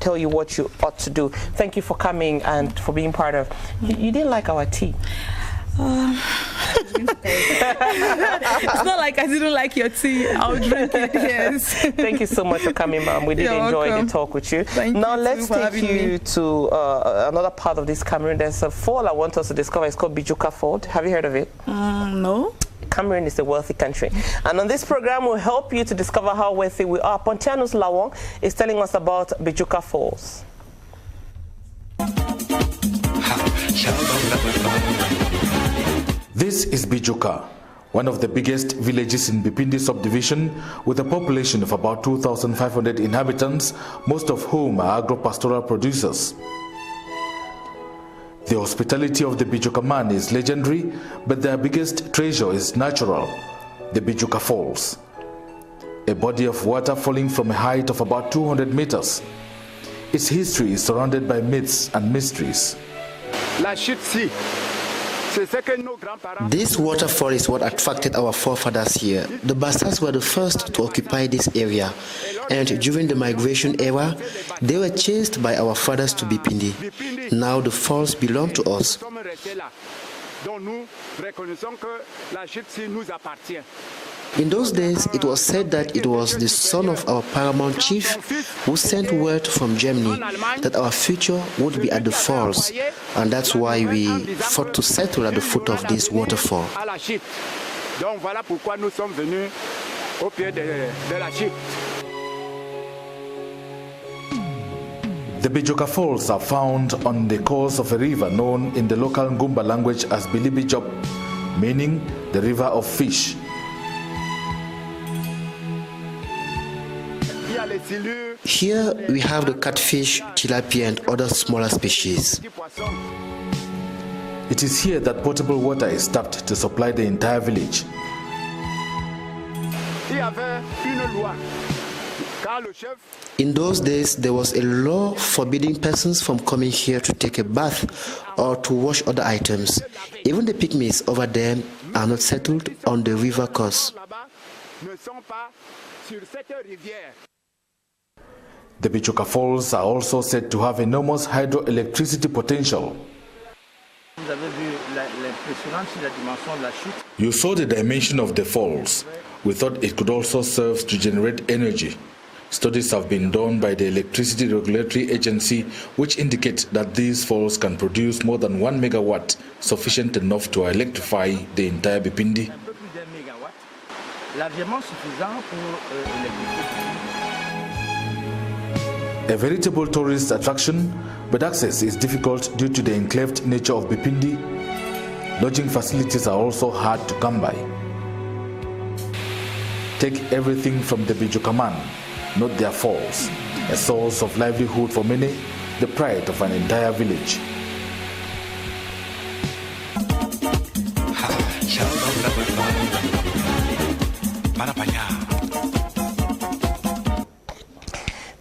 tell you what you ought to do. Thank you for coming and for being part of. You didn't like our tea. It's not like I didn't like your tea. I'll drink it, yes. Thank you so much for coming, ma'am. We did You're enjoy welcome. the talk with you. Thank now you let's for take having you me. to another part of this Cameroon. There's a fall I want us to discover. It's called Bijuka Fall. Have you heard of it? No. Cameroon is a wealthy country. And on this program, we'll help you to discover how wealthy we are. Pontianus Lawong is telling us about Bijuka Falls. This is Bijuka, one of the biggest villages in Bipindi subdivision with a population of about 2,500 inhabitants, most of whom are agro-pastoral producers. The hospitality of the Bijuka man is legendary, but their biggest treasure is natural, the Bijuka Falls. A body of water falling from a height of about 200 meters. Its history is surrounded by myths and mysteries. This waterfall is what attracted our forefathers here. The Bastards were the first to occupy this area, and during the migration era, they were chased by our fathers to Bipindi. Now the falls belong to us. In those days, it was said that it was the son of our paramount chief who sent word from Germany that our future would be at the falls, and that's why we fought to settle at the foot of this waterfall. The Bijuka Falls are found on the course of a river known in the local Ngumba language as Bilibijop, meaning the river of fish. Here we have the catfish, tilapia and other smaller species. It is here that potable water is tapped to supply the entire village. In those days, there was a law forbidding persons from coming here to take a bath or to wash other items. Even the pygmies over there are not settled on the river course. The Bijuka Falls are also said to have enormous hydroelectricity potential. You saw the dimension of the falls. We thought it could also serve to generate energy. Studies have been done by the Electricity Regulatory Agency which indicate that these falls can produce more than 1 megawatt, sufficient enough to electrify the entire Bipindi. A veritable tourist attraction, but access is difficult due to the enclaved nature of Bipindi. Lodging facilities are also hard to come by. Take everything from the Bijuka man, not their falls, a source of livelihood for many, the pride of an entire village.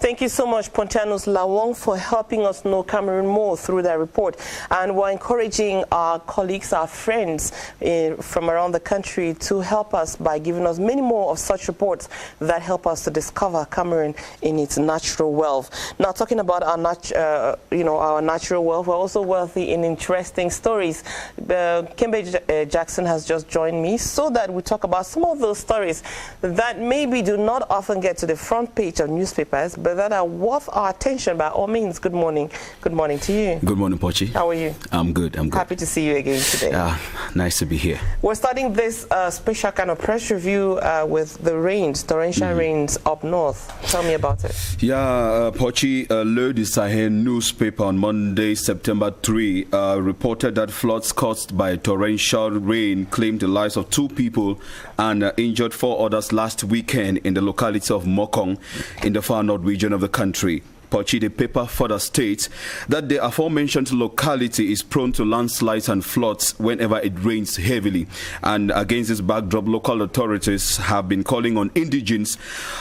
Thank you so much, Pontianus Lawong, for helping us know Cameroon more through that report. And we're encouraging our colleagues, our friends from around the country to help us by giving us many more of such reports that help us to discover Cameroon in its natural wealth. Now, talking about our natural wealth, we're also wealthy in interesting stories. Kimbe Jackson has just joined me so that we talk about some of those stories that maybe do not often get to the front page of newspapers, but that are worth our attention. By all means, good morning. Good morning to you. Good morning, Pochi. How are you? I'm good. Happy to see you again today. Nice to be here. We're starting this special kind of press review with the rains, torrential rains up north. Tell me about it. Yeah, Pochi, Le du Sahel newspaper on Monday, September 3, reported that floods caused by torrential rain claimed the lives of 2 people and injured 4 others last weekend in the locality of Mokong in the far north region of the country. Pochi, the paper further states that the aforementioned locality is prone to landslides and floods whenever it rains heavily. And against this backdrop, local authorities have been calling on indigents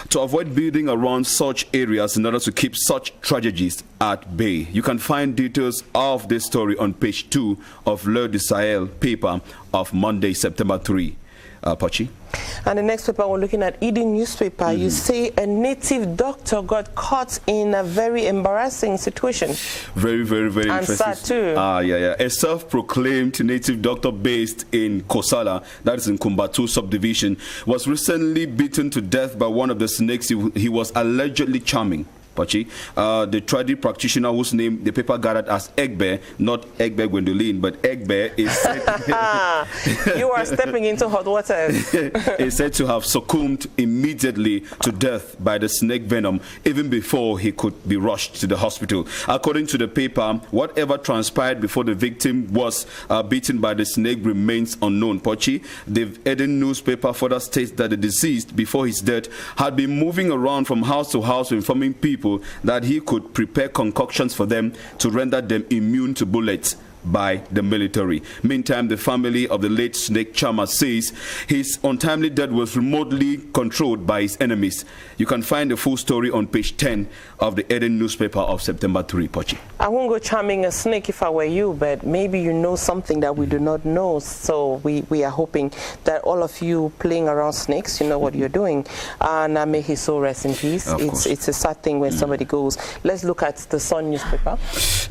to avoid building around such areas in order to keep such tragedies at bay. You can find details of this story on page 2 of Le du Sahel paper of Monday, September 3. Pochi. And the next paper, we're looking at Eden newspaper. You say a native doctor got caught in a very embarrassing situation. Very and interesting. sad too. Yeah. A self-proclaimed native doctor based in Kosala, that is in Kumbatu subdivision, was recently beaten to death by one of the snakes he was allegedly charming. Pachi, the traditional practitioner whose name the paper gathered as Egbe, not Egbe Gwendolyn, but Egbe is said you are stepping into hot water. Is said to have succumbed immediately to death by the snake venom even before he could be rushed to the hospital. According to the paper, whatever transpired before the victim was beaten by the snake remains unknown. Pachi, the Eden newspaper further states that the deceased, before his death, had been moving around from house to house informing people that he could prepare concoctions for them to render them immune to bullets by the military. Meantime, the family of the late snake charmer says his untimely death was remotely controlled by his enemies. You can find the full story on page 10 of the Eden newspaper of September 3, Pochi. I won't go charming a snake if I were you, but maybe you know something that we do not know. So we are hoping that all of you playing around snakes, you know what you're doing. And may his soul rest in peace. It's a sad thing when somebody goes. Let's look at the Sun newspaper.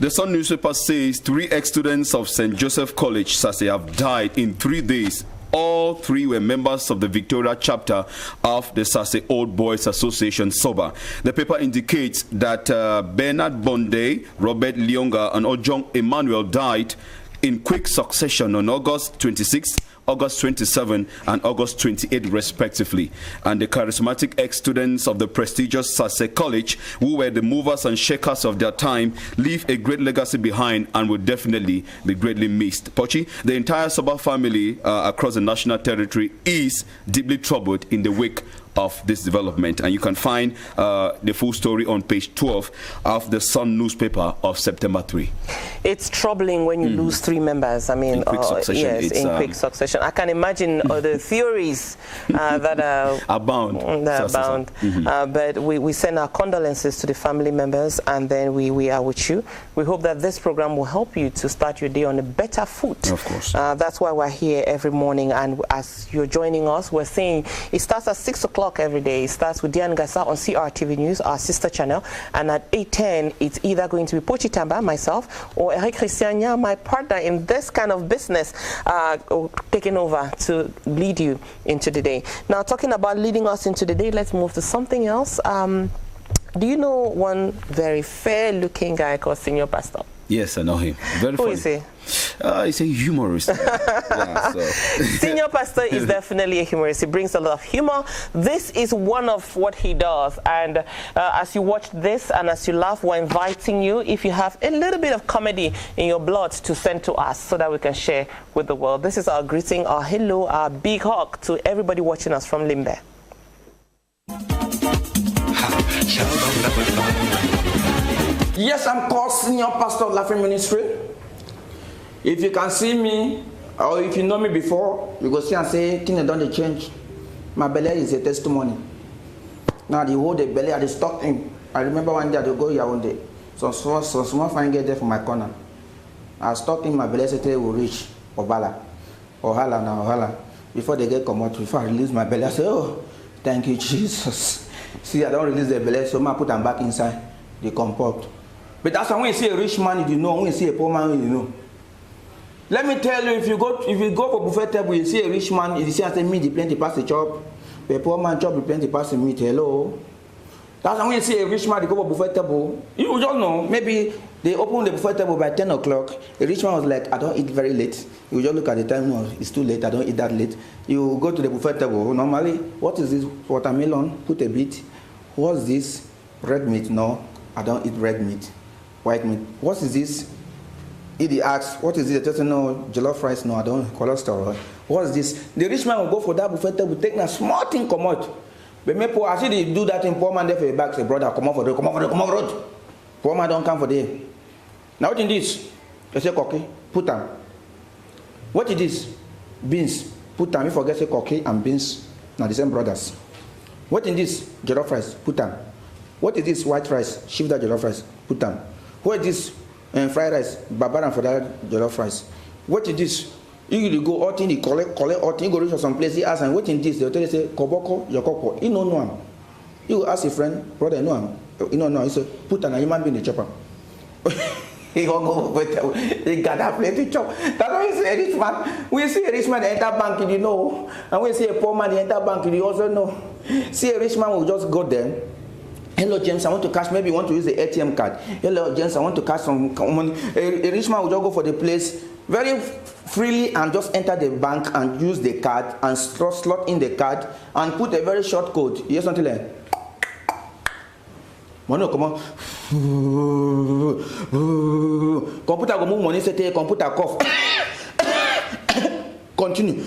The Sun newspaper says 3 ex-students of St. Joseph College, Sase, have died in 3 days. All 3 were members of the Victoria chapter of the Sase Old Boys Association, SOBA. The paper indicates that Bernard Bonde, Robert Lionga, and Ojong Emmanuel died in quick succession on August 26th, August 27 and August 28 respectively. And the charismatic ex-students of the prestigious Sase College, who were the movers and shakers of their time, leave a great legacy behind and will definitely be greatly missed. Pochi, the entire Soba family across the national territory is deeply troubled in the wake of this development, and you can find the full story on page 12 of the Sun newspaper of September 3. It's troubling when you lose 3 members. I mean, in quick succession. Yes, in quick succession. I can imagine the theories that are abound. But we send our condolences to the family members, and then we are with you. We hope that this program will help you to start your day on a better foot. Of course. That's why we're here every morning, and as you're joining us, we're saying it starts at 6 o'clock every day. It starts with Diane Gassa on CRTV News, our sister channel, and at 8:10 it's either going to be Pochi Tamba, myself, or Eric Christiania, my partner in this kind of business, taking over to lead you into the day. Now, talking about leading us into the day, let's move to something else. Do you know one very fair-looking guy called Senior Pastor? Yes, I know him. Very funny. Who is he? He's a humorist. Senior Pastor is definitely a humorist. He brings a lot of humor. This is one of what he does. And as you watch this and as you laugh, we're inviting you, if you have a little bit of comedy in your blood, to send to us so that we can share with the world. This is our greeting, our hello, our big hug to everybody watching us from Limbe. Yes, I'm called Senior Pastor of Laughing Ministry. If you can see me, or if you know me before, you go see and say, things don't change. My belly is a testimony. Now the whole the belly are stuck in I remember one day I go Yaoundé. So small fine get there from my corner. I was talking my belly said will reach Ohala now Ohala. Before they get come out, before I release my belly, I say, oh, thank you, Jesus. See, I don't release the belly, so I put them back inside the compote. But that's when you see a rich man, you know. When you see a poor man, you know. Let me tell you, if you go for buffet table, you see a rich man, you see I say meat, the plenty pass the chop. The poor man chop, the plenty pass the meat. Hello. That's when you see a rich man, they go for buffet table. You don't know. Maybe they open the buffet table by 10 o'clock. A rich man was like, I don't eat very late. You just look at the time, no, it's too late, I don't eat that late. You go to the buffet table. Normally, what is this? Watermelon, put a bit. What's this? Red meat? No, I don't eat red meat. White meat. What is this? He asks, what is this? They say, no, jollof rice? No, I don't. Cholesterol. What is this? The rich man will go for that buffet table, take a small thing, come out. But me poor, I see they do that in poor man there for a back, say, brother, come on for the road, come on for the road. Poor man don't come for them. Now what is this? They say, cocky, put them. What is this? Beans, put them. You forget say cocky and beans, now the same brothers. What is this? Jollof rice, put them. What is this? White rice, shift that jollof rice, put them. What is this? Fried rice, babaran for that jollof rice. What is this? You go out in the collect out, you go reach some place, he ask, and what in this? They'll tell you, say, Koboko, your koko. You don't know him. You go ask a friend, brother, you know him. You don't know him. He say, put an human being in the chopper. He gonna go with he got that plate to chop. That's why we see a rich man. We see a rich man enter bank, you know. And we see a poor man enter bank, you also know. See a rich man will just go there. Hello, James, I want to cash. Maybe you want to use the ATM card. Hello, James, I want to cash some money. A rich man will just go for the place very freely and just enter the bank and use the card and slot in the card and put a very short code. You hear something like money come on. Computer go move money, say computer cough. Continue.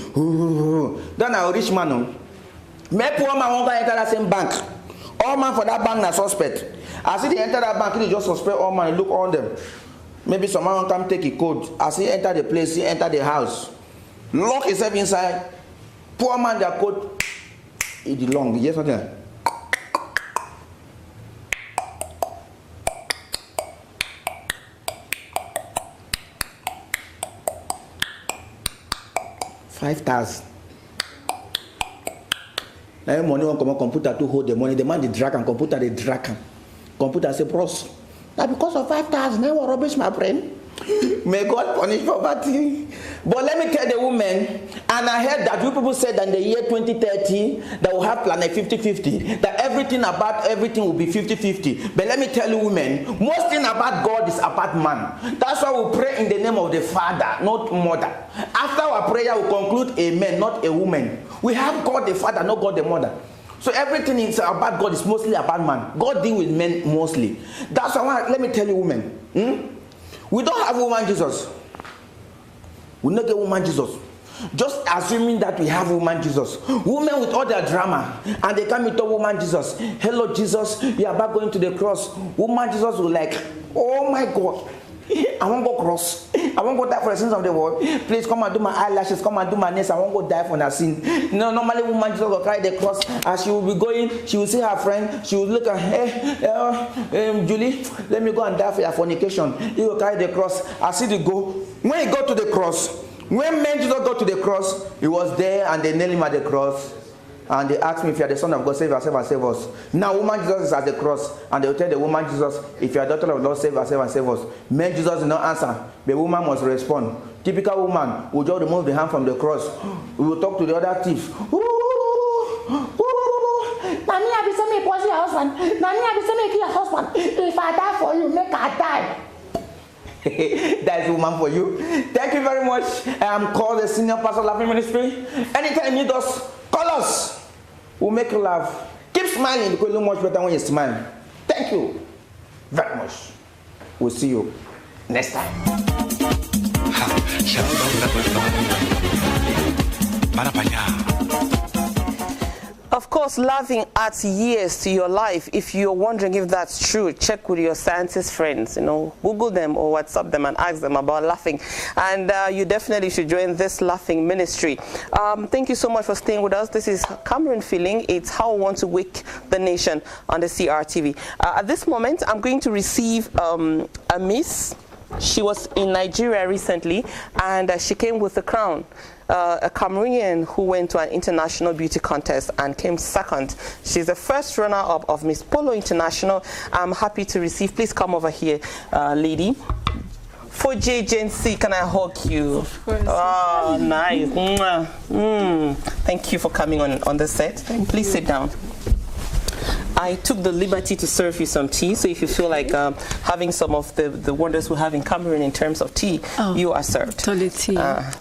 Then a rich man. Me poor man won't enter that same bank. All man for that bank na suspect. As he enter that bank, he just suspect all man, look on them. Maybe someone come take a code. As he enter the place, he enter the house. Lock himself inside. Poor man their code. It long. Yes or no? $5,000. Now money won't come on computer to hold the money. The man they drag and computer they drag him. Computer say bros. Now because of 5,000, I will rubbish my brain. May God punish poverty. But let me tell the woman, and I heard that you people said that in the year 2030 that we'll have planet 50-50, that everything will be 50-50. But let me tell you women, most thing about God is about man. That's why we pray in the name of the Father, not mother. After our prayer we conclude amen, not a woman. We have God the Father, not God the mother. So everything is about God is mostly about man. God deal with men mostly. That's why, let me tell you women, we don't have woman Jesus. We not get woman Jesus. Just assuming that we have woman Jesus. Women with all their drama. And they come with a woman Jesus. Hello Jesus, you are back going to the cross. Woman Jesus will like, oh my God. I won't go cross. I won't go die for the sins of the world. Please come and do my eyelashes. Come and do my nails. I won't go die for that sin. No, normally woman Jesus will carry the cross. As she will be going, she will see her friend. She will look at, hey, Julie, let me go and die for your fornication. He will carry the cross. As he go, when he go to the cross, when men Jesus go to the cross, he was there and they nailed him at the cross. And they asked me, if you are the Son of God, save yourself and save us. Now, woman Jesus is at the cross. And they will tell the woman Jesus, if you are daughter of the Lord, save yourself and save us. Men Jesus did not answer. The woman must respond. Typical woman will just remove the hand from the cross. We will talk to the other thief. Nani, I be saying me poison your husband. Nani, I be saying me kill your husband. If I die for you, make I die. That is woman for you. Thank you very much. I am called the senior pastor of Laughing Ministry. Anytime you need us, call us. We'll make you laugh. Keep smiling because you look much better when you smile. Thank you very much. We'll see you next time. Of of course, laughing adds years to your life. If you're wondering if that's true, check with your scientist friends. You know, Google them or WhatsApp them and ask them about laughing. And you definitely should join this laughing ministry. Thank you so much for staying with us. This is Cameroon Feeling. It's how I want to wake the nation on the CRTV. At this moment, I'm going to receive a miss. She was in Nigeria recently, and she came with a crown. A Cameroonian who went to an international beauty contest and came second. She's the first runner-up of Miss Polo International. I'm happy to receive. Please come over here, lady. For JJNC, can I hug you? Of course. Oh, nice. Thank you for coming on the set. Please sit down. I took the liberty to serve you some tea, so if you feel like having some of the wonders we have in Cameroon in terms of tea, you are served. Tole tea.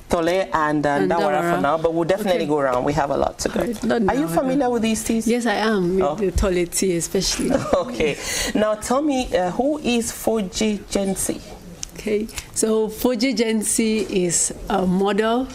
Tole and Dawara for now, but we'll definitely go around. We have a lot to go. Are you familiar with these teas? Yes, I am. With the Tole tea especially. Okay. Now tell me, who is Foje Jensi? Okay, so Foje Jensi is a model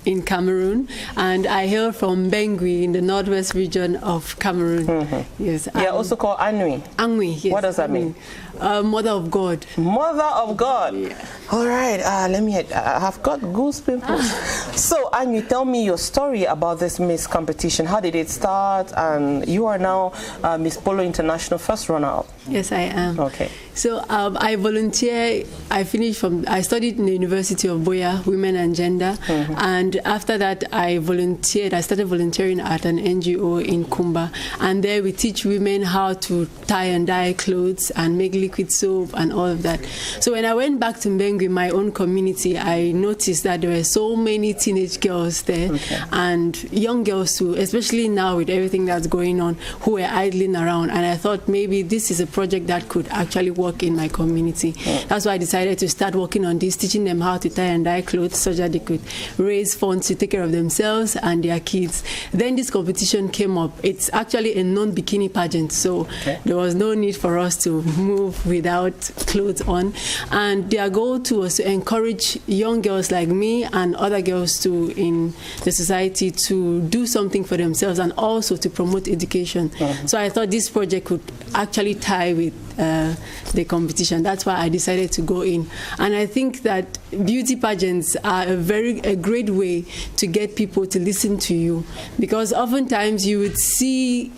in Cameroon, and I hail from Bengui in the northwest region of Cameroon. Yes. You're also called Anui. Anui, yes. What does that mean? Mother of God. Mother of God. Yeah. All right. Let me. I've got goosebumps. So, Anui, tell me your story about this Miss competition. How did it start? And you are now Miss Polo International first runner-up. Yes, I am. Okay. So I volunteer. I studied in the University of Boya, Women and Gender, and after that I volunteered. I started volunteering at an NGO in Kumba, and there we teach women how to tie and dye clothes and make liquid soap and all of that. So when I went back to Mbengui, my own community, I noticed that there were so many teenage girls there, and young girls too, especially now with everything that's going on, who were idling around. And I thought maybe this is a project that could actually work in my community. That's why I decided to start working on this, teaching them how to tie and dye clothes so that they could raise funds to take care of themselves and their kids. Then this competition came up. It's actually a non-bikini pageant, so there was no need for us to move without clothes on. And their goal too was to encourage young girls like me and other girls too in the society to do something for themselves and also to promote education. So I thought this project could actually tie with the competition. That's why I decided to go in. And I think that beauty pageants are a great way to get people to listen to you, because oftentimes you would see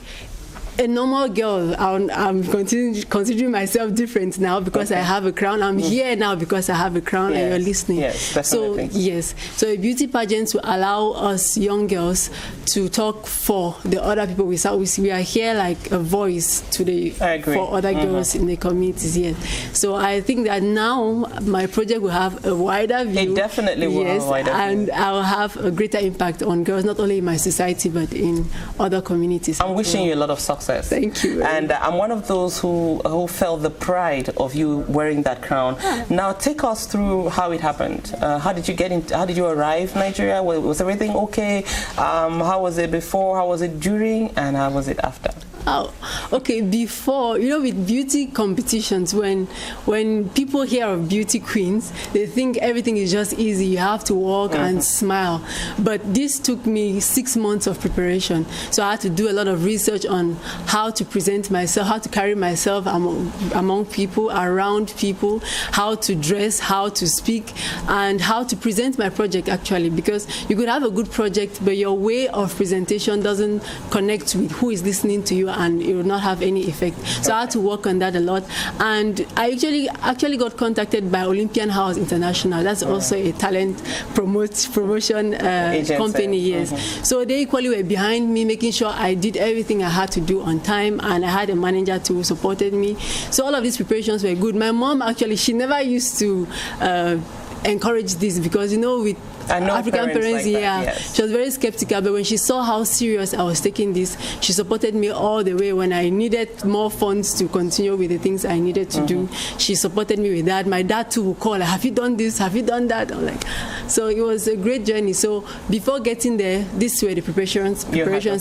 a normal girl. I'm considering myself different now because I have a crown. I'm here now because I have a crown, and you're listening. Yes, definitely. So yes, so a beauty pageant will allow us young girls to talk for the other people. We are here like a voice to the for other girls in the communities. Yes. So I think that now my project will have a wider view. It definitely will have a wider view. And I'll have a greater impact on girls, not only in my society but in other communities. I'm wishing you a lot of success. Thank you. And I'm one of those who felt the pride of you wearing that crown. Now take us through how it happened. How did you get in? How did you arrive in Nigeria? Was everything okay? How was it before? How was it during? And how was it after? Oh, okay. Before, you know, with beauty competitions, when people hear of beauty queens, they think everything is just easy. You have to walk and smile. But this took me 6 months of preparation. So I had to do a lot of research on how to present myself, how to carry myself among people, around people, how to dress, how to speak, and how to present my project actually. Because you could have a good project, but your way of presentation doesn't connect with who is listening to you, and it will not have any effect. So I had to work on that a lot. And I actually got contacted by Olympian House International. That's also a talent promotion company, yes. So they equally were behind me, making sure I did everything I had to do on time, and I had a manager who supported me. So all of these preparations were good. My mom actually, she never used to encourage this, because you know, with African parents, she was very skeptical, but when she saw how serious I was taking this, she supported me all the way. When I needed more funds to continue with the things I needed to do, she supported me with that. My dad too would call, like, have you done this? Have you done that? I'm like, so it was a great journey. So before getting there, these were the preparations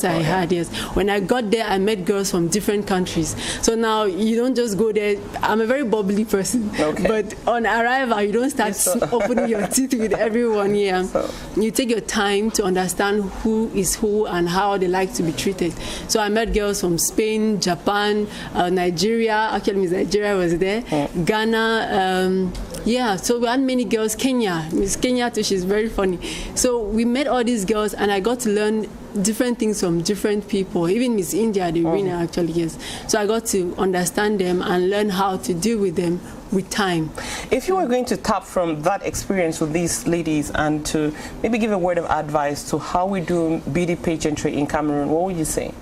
I had, yes. When I got there, I met girls from different countries. So now you don't just go there. I'm a very bubbly person, but on arrival, you don't start opening your teeth with everyone here. You take your time to understand who is who and how they like to be treated. So I met girls from Spain, Japan, Nigeria. Actually, Miss Nigeria was there. Ghana. Yeah, so we had many girls. Kenya, Miss Kenya too, she's very funny. So we met all these girls, and I got to learn different things from different people. Even Miss India, the winner, actually, yes. So I got to understand them and learn how to deal with them with time. If you were going to tap from that experience with these ladies and to maybe give a word of advice to how we do beauty pageantry in Cameroon, what would you say?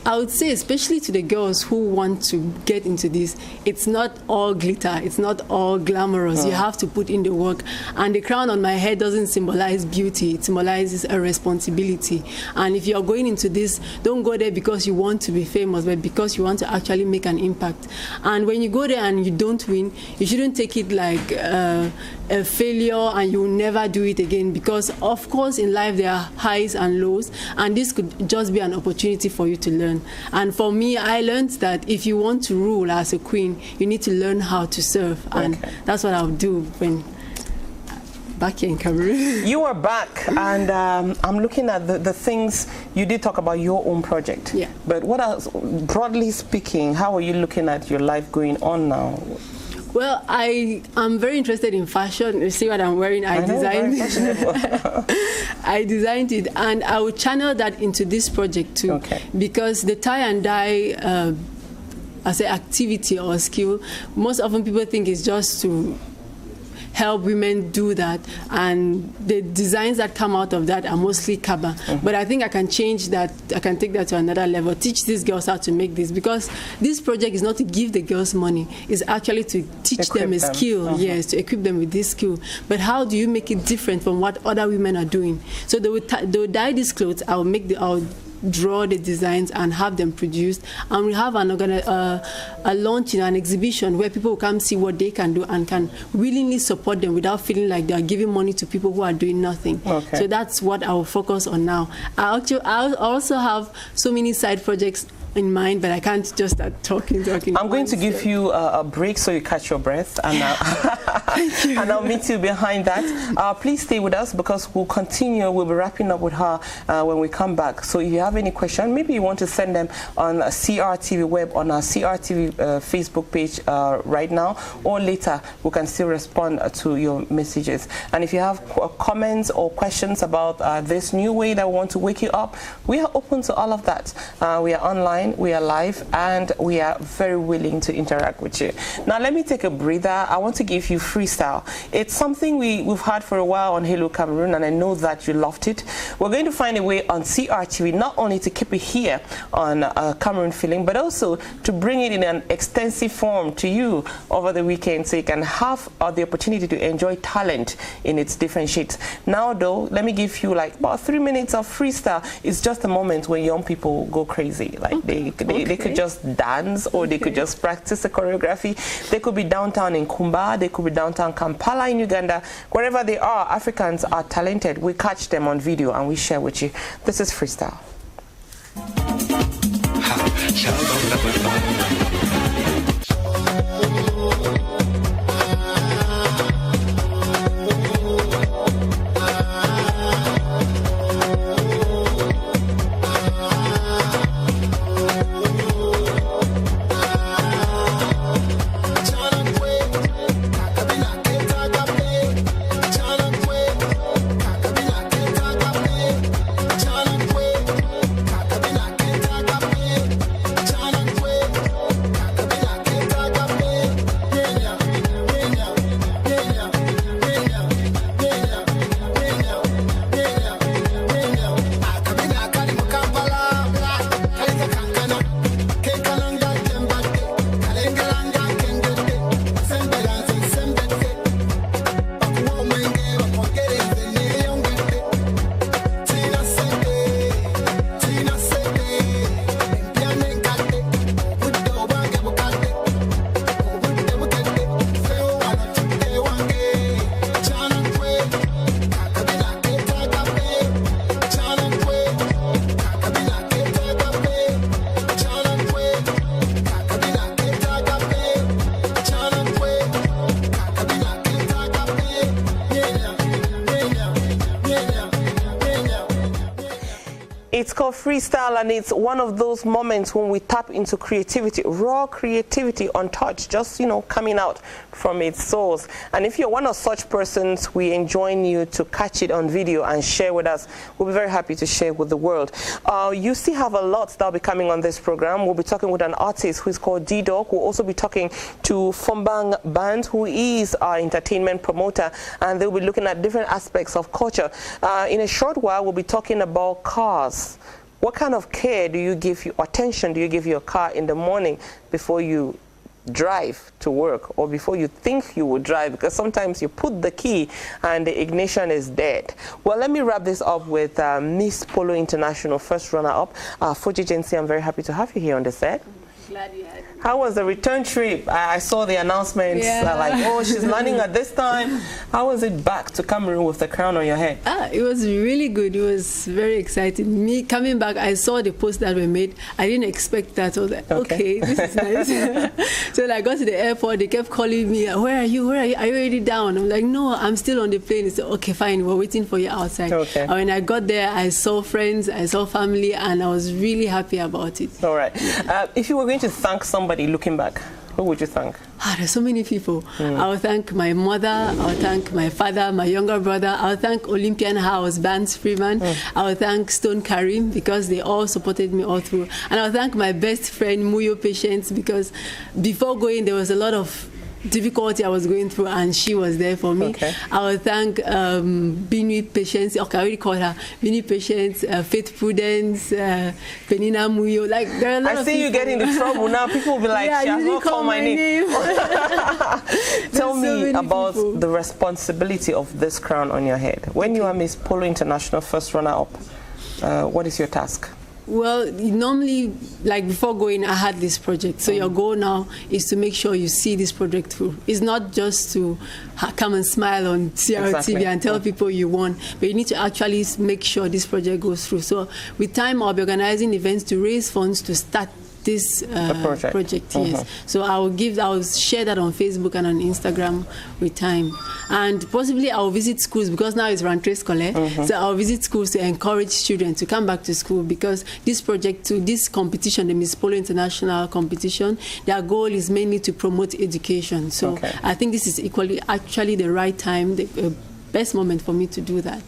I would say, especially to the girls who want to get into this, it's not all glitter, it's not all glamorous. You have to put in the work. And the crown on my head doesn't symbolize beauty, it symbolizes a responsibility. And if you're going into this, don't go there because you want to be famous, but because you want to actually make an impact. And when you go there and you don't win, you shouldn't take it like a failure and you'll never do it again, because of course in life there are highs and lows, and this could just be an opportunity for you to learn. And for me, I learned that if you want to rule as a queen, you need to learn how to serve, and that's what I'll do when back here in Cameroon. You are back, and I'm looking at the things you did talk about your own project. Yeah. But what else, broadly speaking, how are you looking at your life going on now? Well, I am very interested in fashion. You see what I'm wearing? I designed I designed it, and I will channel that into this project too. Because the tie and dye as an activity or skill, most often people think it's just to help women do that, and the designs that come out of that are mostly kaba. But I think I can change that, I can take that to another level, teach these girls how to make this, because this project is not to give the girls money, it's actually to teach them a skill, yes, to equip them with this skill. But how do you make it different from what other women are doing? So they will dye these clothes, I'll draw the designs and have them produced, and we have a launch in an exhibition where people will come see what they can do and can willingly support them without feeling like they are giving money to people who are doing nothing. So that's what I will focus on now. I also have so many side projects in mind, but I can't just start talking. I'm going to give you a break so you catch your breath, and and I'll meet you behind that. Please stay with us because we'll continue. We'll be wrapping up with her when we come back. So if you have any question, maybe you want to send them on CRTV Web, on our CRTV Facebook page right now, or later we can still respond to your messages. And if you have comments or questions about this new way that we want to wake you up, we are open to all of that. We are online, we are live, and we are very willing to interact with you. Now let me take a breather. I want to give you freestyle. It's something we've had for a while on Hello Cameroon, and I know that you loved it. We're going to find a way on CRTV not only to keep it here on Cameroon Feeling, but also to bring it in an extensive form to you over the weekend, so you can have the opportunity to enjoy talent in its different shades. Now though, let me give you like about 3 minutes of freestyle. It's just a moment when young people go crazy, like they could just dance, or they could just practice the choreography. They could be downtown in Kumba, they could be downtown Kampala in Uganda. Wherever they are, Africans are talented. We catch them on video and we share with you. This is freestyle. It's called freestyle, and it's one of those moments when we tap into creativity, raw creativity, untouched, just, you know, coming out from its source. And if you're one of such persons, we enjoin you to catch it on video and share with us. We'll be very happy to share with the world. You still have a lot that'll be coming on this program. We'll be talking with an artist who is called D-Dog. We'll also be talking to Fombang Band, who is our entertainment promoter, and they'll be looking at different aspects of culture. In a short while, we'll be talking about cars. What kind of care do you give, attention do you give your car in the morning before you drive to work, or before you think you would drive, because sometimes you put the key and the ignition is dead? Well, let me wrap this up with Miss Polo International first runner-up, Fuji Jensi. I'm very happy to have you here on the set. Glad you had me. How was the return trip? I saw the announcements, like, oh, she's landing at this time. How was it back to Cameroon with the crown on your head? It was really good. It was very exciting. Me coming back, I saw the post that we made. I didn't expect that. I was like, okay, this is nice. So when I got to the airport, they kept calling me, where are you? Where are you? Are you already down? I'm like, no, I'm still on the plane. They said, okay, fine, we're waiting for you outside. Okay. And when I got there, I saw friends, I saw family, and I was really happy about it. All right. If you were going to thank somebody looking back, who would you thank? There's so many people. I will thank my mother, I will thank my father, my younger brother, I will thank Olympian House, Bands Freeman, I will thank Stone Karim, because they all supported me all through. And I will thank my best friend, Muyo Patience, because before going, there was a lot of difficulty I was going through, and she was there for me. Okay. I will thank Bini Patience, okay, I already called her, Bini Patience, Faith Prudence, Penina Muyo. Like, there are a lot of see people. you get into trouble now. People will be like, she has not called my name. Tell me about the responsibility of this crown on your head. When you are Miss Polo International first runner-up, what is your task? Well, normally, like before going, I had this project. So your goal now is to make sure you see this project through. It's not just to come and smile on CRTV and tell people you won, but you need to actually make sure this project goes through. So with time, I'll be organizing events to raise funds to start this project, yes. So I'll share that on Facebook and on Instagram with time. And possibly I'll visit schools, because now it's rentrée scolaire. So I'll visit schools to encourage students to come back to school, because this project, this competition, the Miss Polo International competition, their goal is mainly to promote education. So I think this is actually the right time, the best moment for me to do that.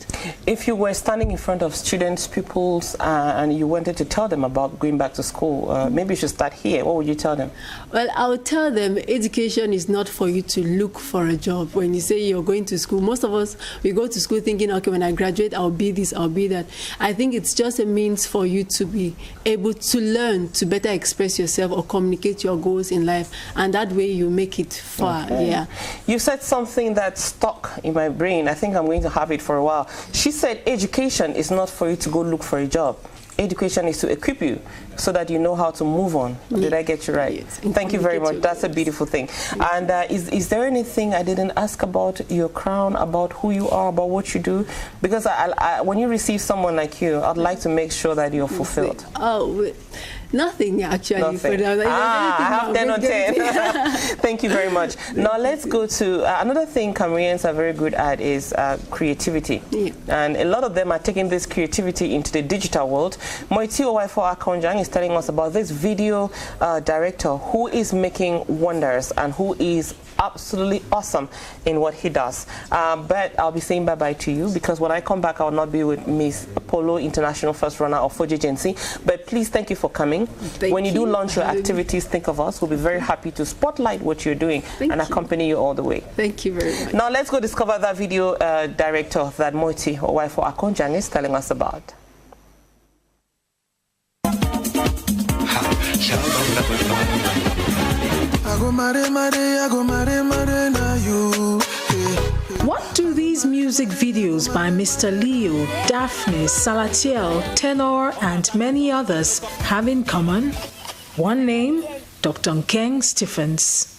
If you were standing in front of students, pupils, and you wanted to tell them about going back to school, maybe you should start here. What would you tell them? Well, I would tell them education is not for you to look for a job. When you say you're going to school, most of us, we go to school thinking, okay, when I graduate, I'll be this, I'll be that. I think it's just a means for you to be able to learn to better express yourself or communicate your goals in life, and that way you make it far. Yeah. You said something that stuck in my brain. I think I'm going to have it for a while. She said education is not for you to go look for a job. Education is to equip you so that you know how to move on. Did I get you right? Yes. Thank you very much. That's a beautiful thing. And is there anything I didn't ask about your crown, about who you are, about what you do? Because when you receive someone like you, I'd like to make sure that you're fulfilled. Nothing, actually. Nothing. I have 10 on 10. Thank you very much. Now let's go to another thing Cameroonians are very good at is creativity. And a lot of them are taking this creativity into the digital world. Moiti Owaifo Akonjang is telling us about this video director who is making wonders and who is absolutely awesome in what he does. But I'll be saying bye-bye to you, because when I come back, I will not be with Miss Polo International first runner of Fuji Jensi. But please, thank you for coming. When you do launch your activities, think of us. We'll be very happy to spotlight what you're doing and accompany you all the way. Thank you very much. Now let's go discover that video director that Moiti Owaifo Akonjang is telling us about. What do these music videos by Mr. Leo, Daphne, Salatiel, Tenor, and many others have in common? One name, Dr. Nkeng Stephens.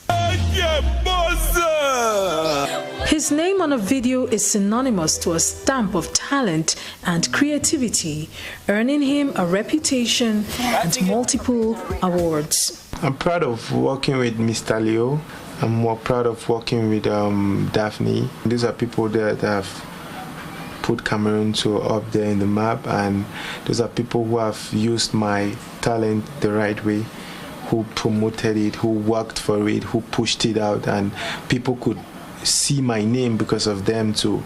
His name on a video is synonymous to a stamp of talent and creativity, earning him a reputation and multiple awards. I'm proud of working with Mr. Leo. I'm more proud of working with Daphne. These are people that have put Cameroon to up there in the map, and those are people who have used my talent the right way, who promoted it, who worked for it, who pushed it out, and people could see my name because of them too.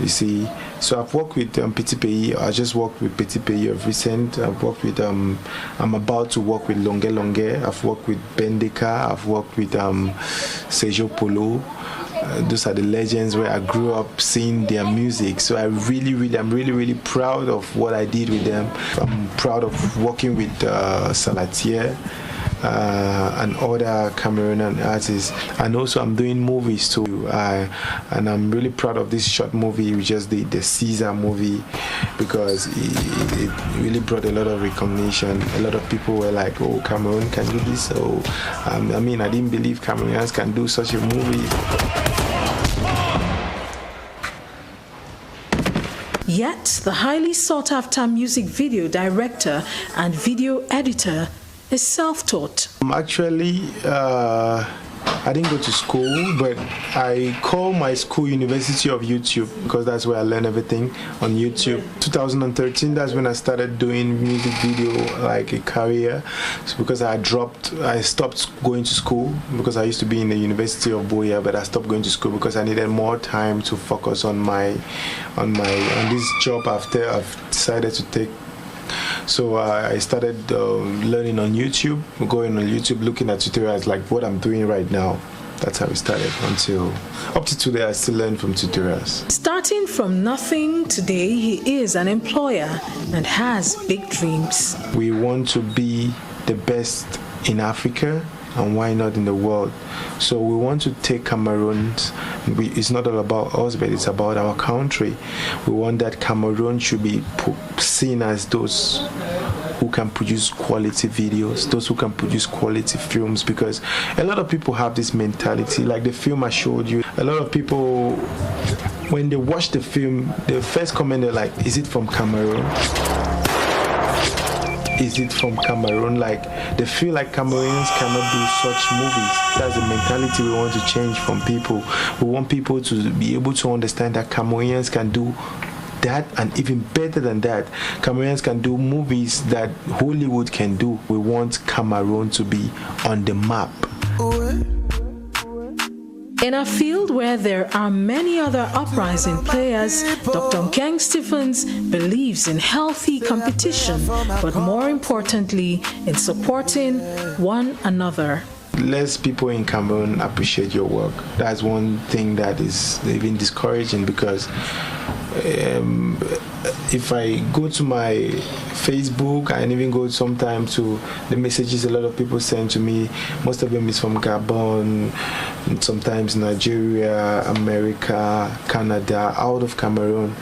You see, so I've worked with Petit Pays. I just worked with Petit Pays of recent. I've worked with I'm about to work with Longue Longue. I've worked with Bendeka. I've worked with Sergio Polo. Those are the legends where I grew up seeing their music. So I'm really proud of what I did with them. I'm proud of working with Salatiel and other Cameroonian artists, and also I'm doing movies too. And I'm really proud of this short movie we just did, the Caesar movie, because it really brought a lot of recognition. A lot of people were like, "Oh, Cameroon can do this." So I mean, I didn't believe Cameroonians can do such a movie. Yet, the highly sought-after music video director and video editor is self-taught. Actually, I didn't go to school, but I call my school University of YouTube because that's where I learned everything on YouTube. 2013, that's when I started doing music video like a career. So because I stopped going to school because I used to be in the University of Boya, but I stopped going to school because I needed more time to focus on this job after I've decided to take. So I started learning on YouTube, going on YouTube, looking at tutorials like what I'm doing right now. That's how it started until up to today. I still learn from tutorials. Starting from nothing, today he is an employer and has big dreams. We want to be the best in Africa, and why not in the world? So we want to take Cameroon. It's not all about us, but it's about our country. We want that Cameroon should be seen as those who can produce quality videos, those who can produce quality films, because a lot of people have this mentality, like the film I showed you. A lot of people, when they watch the film, the first comment they're like, "Is it from Cameroon? Is it from Cameroon?" Like, they feel like Cameroonians cannot do such movies. That's the mentality we want to change from people. We want people to be able to understand that Cameroonians can do that, and even better than that, Cameroonians can do movies that Hollywood can do. We want Cameroon to be on the map. In a field where there are many other uprising players, Dr. Nkeng Stephens believes in healthy competition, but more importantly, in supporting one another. Less people in Cameroon appreciate your work. That's one thing that is even discouraging, because if I go to my Facebook and even go sometimes to the messages a lot of people send to me, most of them is from Gabon, sometimes Nigeria, America, Canada, out of Cameroon.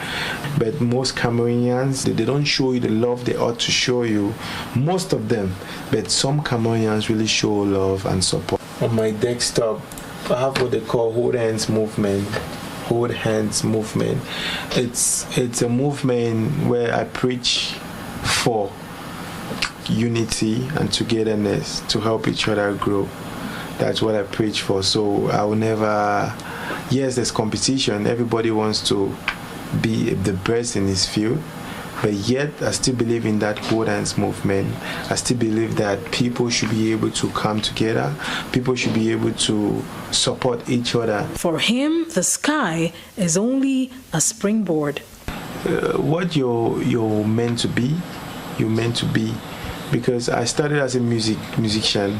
But most Cameroonians, they don't show you the love they ought to show you, most of them. But some Cameroonians really show love and support. On my desktop, I have what they call Hold Hands movement. Hold Hands movement. It's a movement where I preach for unity and togetherness to help each other grow. That's what I preach for. So I will never. Yes, there's competition. Everybody wants to be the best in his field. But yet, I still believe in that Hold Hands movement. I still believe that people should be able to come together. People should be able to support each other. For him, the sky is only a springboard. What you're meant to be, you're meant to be. Because I started as a musician.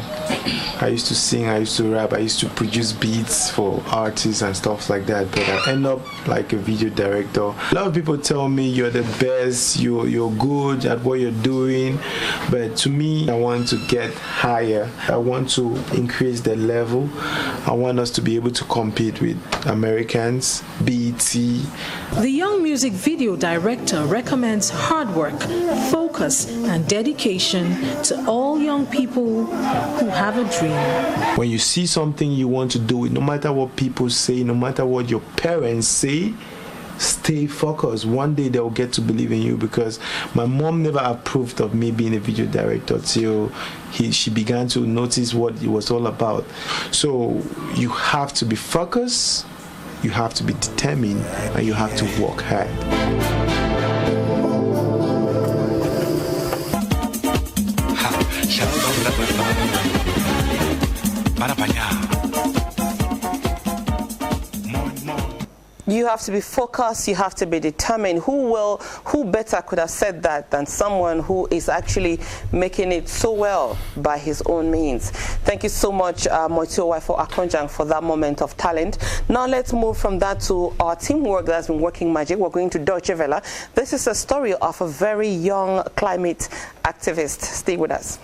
I used to sing, I used to rap, I used to produce beats for artists and stuff like that. But I end up like a video director. A lot of people tell me you're the best, you're good at what you're doing. But to me, I want to get higher. I want to increase the level. I want us to be able to compete with Americans, BET. The young music video director recommends hard work, focus, and dedication to all young people who have a dream. When you see something you want to do it, no matter what people say, no matter what your parents say, stay focused. One day they'll get to believe in you, because my mom never approved of me being a video director till she began to notice what it was all about. So you have to be focused, you have to be determined and you have to work hard. You have to be focused, you have to be determined. Who better could have said that than someone who is actually making it so well by his own means. Thank you so much, Moitio for Akonjang, for that moment of talent. Now let's move from that to our teamwork that's been working magic. We're going to Deutsche Welle. This is a story of a very young climate activist. Stay with us.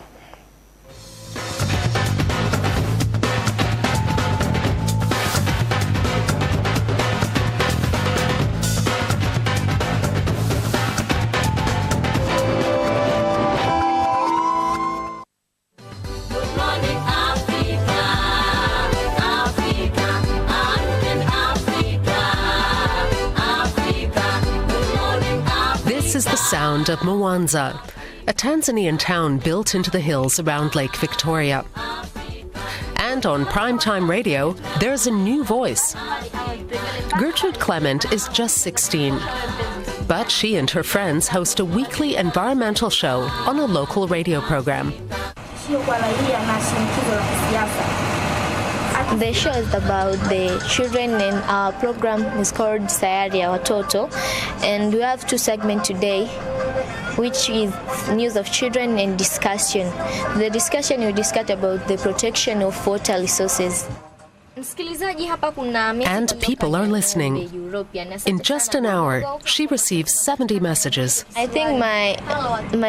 This is the sound of Mwanza, a Tanzanian town built into the hills around Lake Victoria. And on primetime radio, there's a new voice. Gertrude Clement is just 16. But she and her friends host a weekly environmental show on a local radio program. The show is about the children, and our program is called Sayari Watoto, and we have two segments today, which is news of children and discussion. The discussion will discuss about the protection of water resources. And people are listening. In just an hour, she receives 70 messages. I think my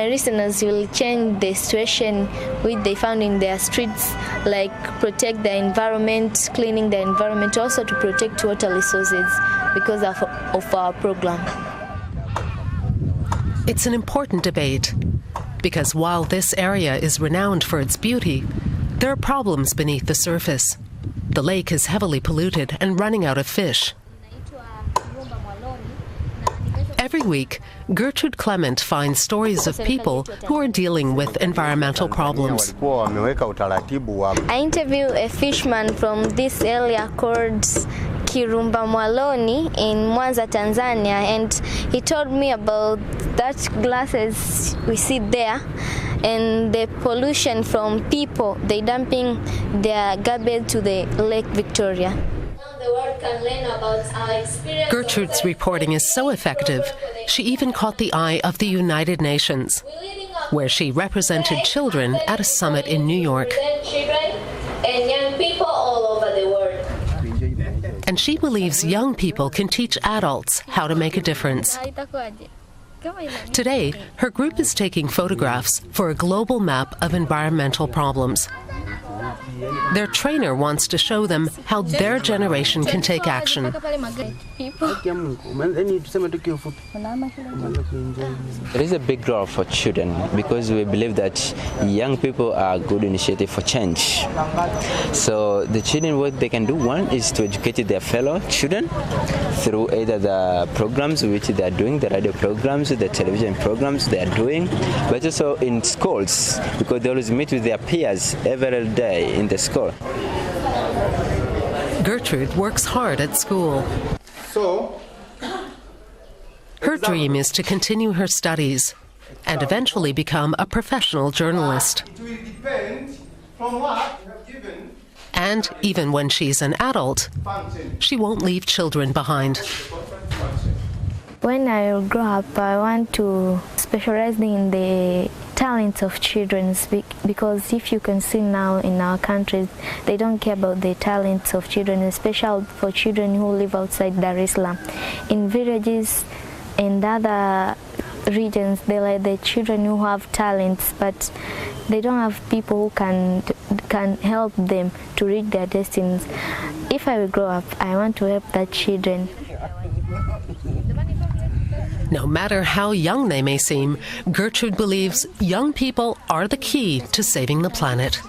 listeners will change the situation which they found in their streets, like protect the environment, cleaning the environment, also to protect water resources because of our program. It's an important debate because while this area is renowned for its beauty, there are problems beneath the surface. The lake is heavily polluted and running out of fish. Every week, Gertrude Clement finds stories of people who are dealing with environmental problems. I interview a fisherman from this area called Kirumba Mwaloni in Mwanza, Tanzania, and he told me about that glasses we see there and the pollution from people, they dumping their garbage to the Lake Victoria. Gertrude's reporting is so effective, she even caught the eye of the United Nations, where she represented children at a summit in New York. And young people all over the world. And she believes young people can teach adults how to make a difference. Today, her group is taking photographs for a global map of environmental problems. Their trainer wants to show them how their generation can take action. There is a big role for children because we believe that young people are a good initiative for change. So the children, what they can do, one is to educate their fellow children through either the programs which they are doing, the radio programs, the television programs they are doing, but also in schools because they always meet with their peers every day in the school. Gertrude works hard at school. Her dream is to continue her studies and eventually become a professional journalist. And even when she's an adult, she won't leave children behind. When I grow up, I want to specialize in the talents of children, because if you can see now in our countries, they don't care about the talents of children, especially for children who live outside Dar es Salaam. In villages and other regions, they like the children who have talents, but they don't have people who can help them to reach their destinies. If I will grow up, I want to help the children. No matter how young they may seem, Gertrude believes young people are the key to saving the planet.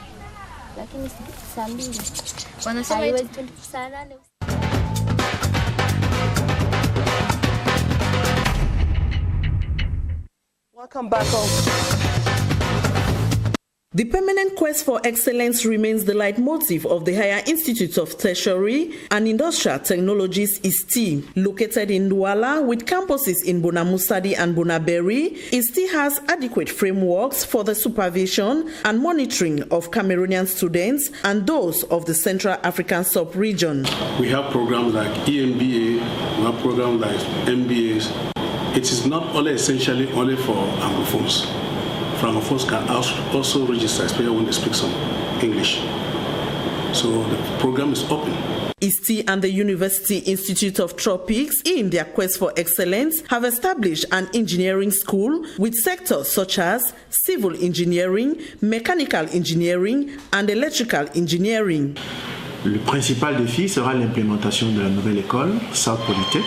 Welcome back home. The permanent quest for excellence remains the leitmotif of the Higher Institute of Tertiary and Industrial Technologies ISTE. Located in Douala with campuses in Bonamusadi and Bonaberi, ISTE has adequate frameworks for the supervision and monitoring of Cameroonian students and those of the Central African sub-region. We have programs like EMBA, we have programs like MBAs. It is not only essentially only for Anglophones. Francophones can also register, especially when they speak some English. So the program is open. ISTE and the University Institute of Tropics, in their quest for excellence, have established an engineering school with sectors such as civil engineering, mechanical engineering, and electrical engineering. Le principal défi sera l'implémentation de la nouvelle école, South Polytech,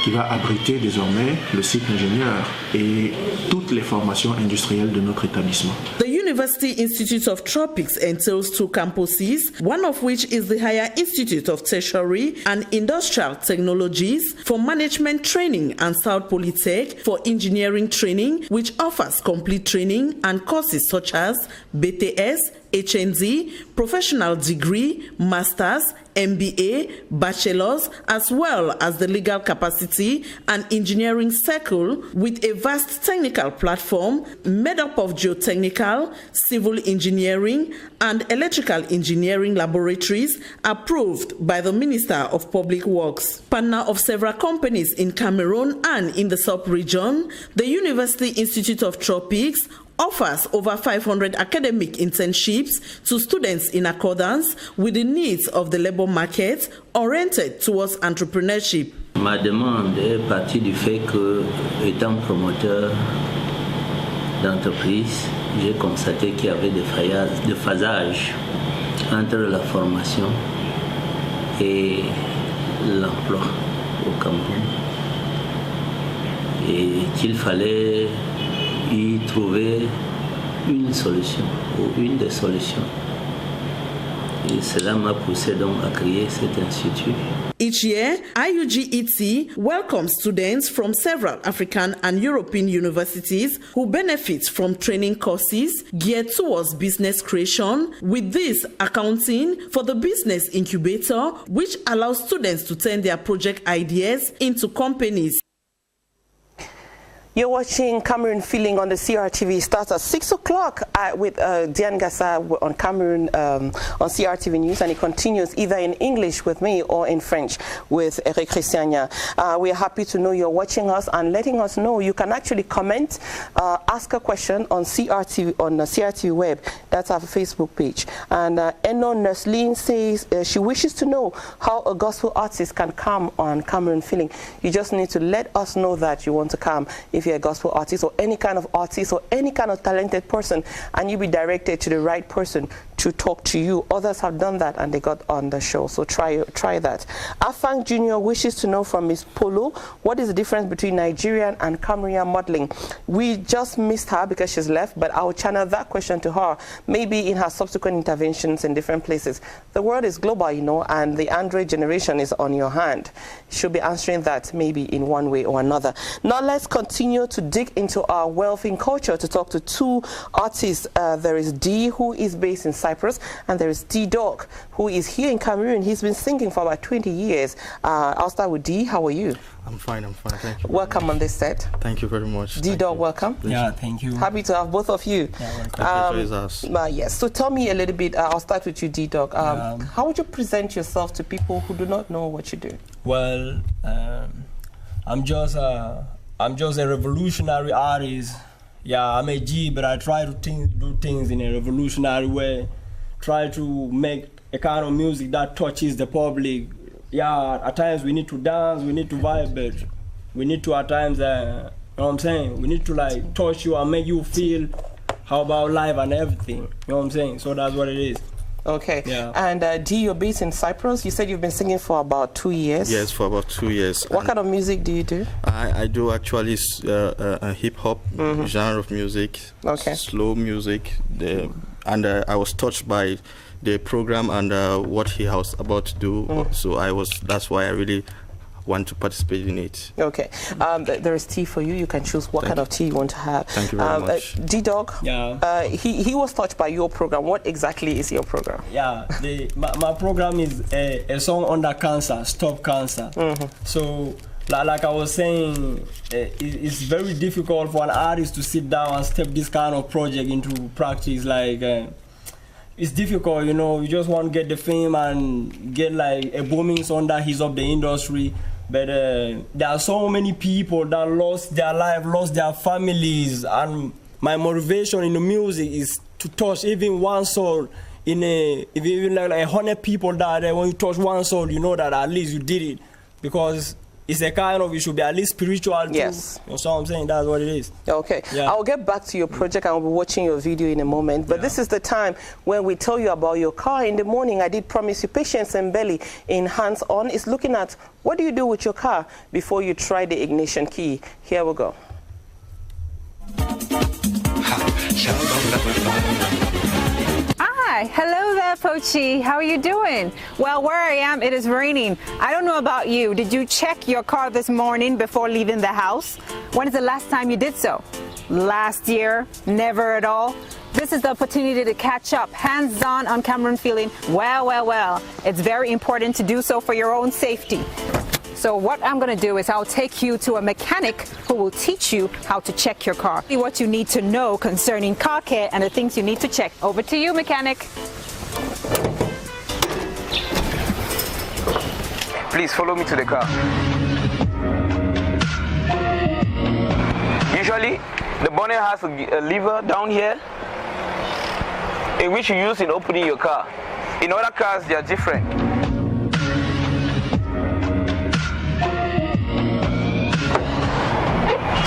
qui va abriter désormais le cycle ingénieur et toutes les formations industrielles de notre établissement. The University Institute of Tropics entails 2 campuses, one of which is the Higher Institute of Tertiary and Industrial Technologies for management training, and South Polytech for engineering training, which offers complete training and courses such as BTS, HND, professional degree, masters, MBA, bachelor's, as well as the legal capacity and engineering circle, with a vast technical platform made up of geotechnical, civil engineering, and electrical engineering laboratories approved by the Minister of Public Works. Partner of several companies in Cameroon and in the sub-region, the University Institute of Tropics offers over 500 academic internships to students in accordance with the needs of the labor market oriented towards entrepreneurship. Ma demande est partie du fait que, étant promoteur d'entreprise, j'ai constaté qu'il y avait des phasages entre la formation et l'emploi au Cameroun. Et qu'il fallait y trouver une solution ou une des solutions. Et cela m'a poussé donc à créer cet institut. Each year, IUGET welcomes students from several African and European universities who benefit from training courses geared towards business creation, with this accounting for the business incubator, which allows students to turn their project ideas into companies. You're watching Cameroon Feeling on the CRTV. It starts at 6 o'clock with Diane Gassa on Cameroon on CRTV News, and it continues either in English with me or in French with Eric Christiania. We are happy to know you're watching us and letting us know. You can actually comment, ask a question on CRTV, on the CRTV web. That's our Facebook page. And Eno Nerslin says she wishes to know how a gospel artist can come on Cameroon Feeling. You just need to let us know that you want to come. If you're a gospel artist or any kind of artist or any kind of talented person, and you be directed to the right person to talk to you. Others have done that and they got on the show, so try that. Afang Jr. wishes to know from Miss Polo, what is the difference between Nigerian and Cameroonian modeling? We just missed her because she's left, but I'll channel that question to her, maybe in her subsequent interventions in different places. The world is global, you know, and the Android generation is on your hand. She'll be answering that maybe in one way or another. Now let's continue to dig into our wealth in culture to talk to 2 artists. There is D, who is based in Cyprus, and there is D-Dog, who is here in Cameroon. He's been singing for about 20 years. I'll start with D. How are you? I'm fine, thank you. Welcome on this set. Thank you very much. D-Dog, welcome. Yeah, thank you. Happy to have both of you. Yeah, yes, so tell me a little bit, I'll start with you, D-Dog. How would you present yourself to people who do not know what you do? Well, I'm just a revolutionary artist. Yeah, I'm a G, but I try to do things in a revolutionary way. Try to make a kind of music that touches the public. Yeah, at times we need to dance, we need to vibe, but we need to at times, you know what I'm saying? We need to like touch you and make you feel how about life and everything. You know what I'm saying? So that's what it is. Okay. Yeah. And D, you're based in Cyprus. You said you've been singing for about 2 years. Yes, for about 2 years. What kind of music do you do? I do actually a hip-hop genre of music, slow music. And I was touched by the program and what he was about to do. So that's why I really want to participate in it. Okay. There is tea for you. You can choose what kind of tea you want to have. Thank you very much. D-Dog, he was touched by your program. What exactly is your program? Yeah, my program is a song under cancer, Stop Cancer. So, like I was saying, it's very difficult for an artist to sit down and step this kind of project into practice. Like, it's difficult, you know. You just want to get the fame and get like a booming song that heats up the industry. But there are so many people that lost their life, lost their families, and my motivation in the music is to touch even one soul. If even like 100 people die there, when you touch one soul, you know that at least you did it, because it's a kind of, it should be at least spiritual too. Yes. You know what I'm saying? That's what it is. Okay. Yeah. I'll get back to your project and I'll be watching your video in a moment. But this is the time when we tell you about your car. In the morning, I did promise you Patience and Belly in Hands On is looking at what do you do with your car before you try the ignition key. Here we go. Hi, hello there, Pochi. How are you doing? Well, where I am, it is raining. I don't know about you. Did you check your car this morning before leaving the house? When is the last time you did so? Last year? Never at all? This is the opportunity to catch up, hands-on on Cameroon Feeling. Well, it's very important to do so for your own safety. So what I'm going to do is I'll take you to a mechanic who will teach you how to check your car. What you need to know concerning car care and the things you need to check. Over to you, mechanic. Please follow me to the car. Usually, the bonnet has a lever down here in which you use in opening your car. In other cars, they are different.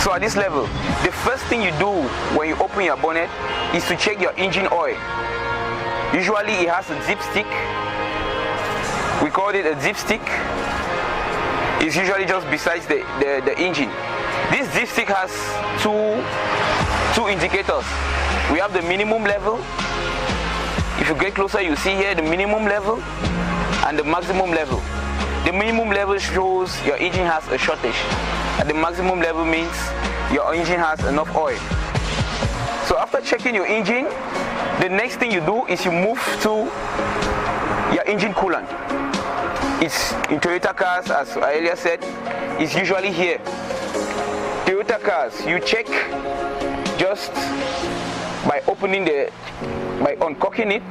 So at this level, the first thing you do when you open your bonnet is to check your engine oil. Usually it has a dipstick. We call it a dipstick. It's usually just besides the engine. This dipstick has two indicators. We have the minimum level. If you get closer, you see here the minimum level and the maximum level. The minimum level shows your engine has a shortage. And the maximum level means your engine has enough oil. So after checking your engine, the next thing you do is you move to your engine coolant. It's in Toyota cars, as I earlier said, it's usually here. Toyota cars, you check just by uncorking it,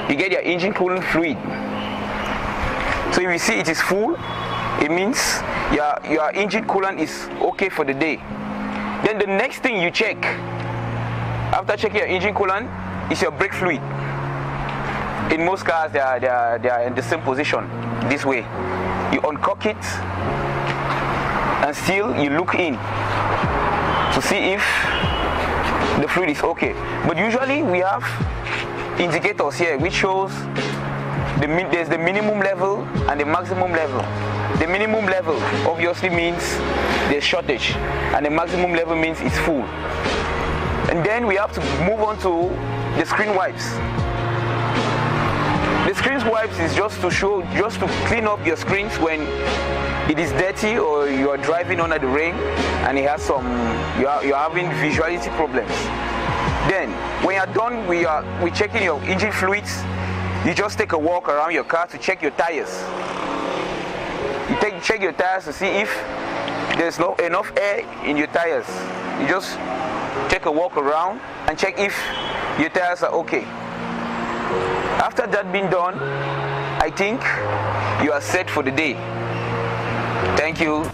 you get your engine coolant fluid. So if you see it is full, it means your engine coolant is okay for the day. Then the next thing you check, after checking your engine coolant, is your brake fluid. In most cars, they are in the same position, this way. You uncork it, and still you look in to see if the fluid is okay. But usually we have indicators here which shows there's the minimum level and the maximum level. The minimum level obviously means there's shortage, and the maximum level means it's full. And then we have to move on to the screen wipes. The screen wipes is just to clean up your screens when it is dirty or you are driving under the rain and it has you're having visuality problems. Then when you're done with checking your engine fluids, you just take a walk around your car to check your tires. You check your tires to see if there's not enough air in your tires. You just take a walk around and check if your tires are okay. After that being done, I think you are set for the day. Thank you.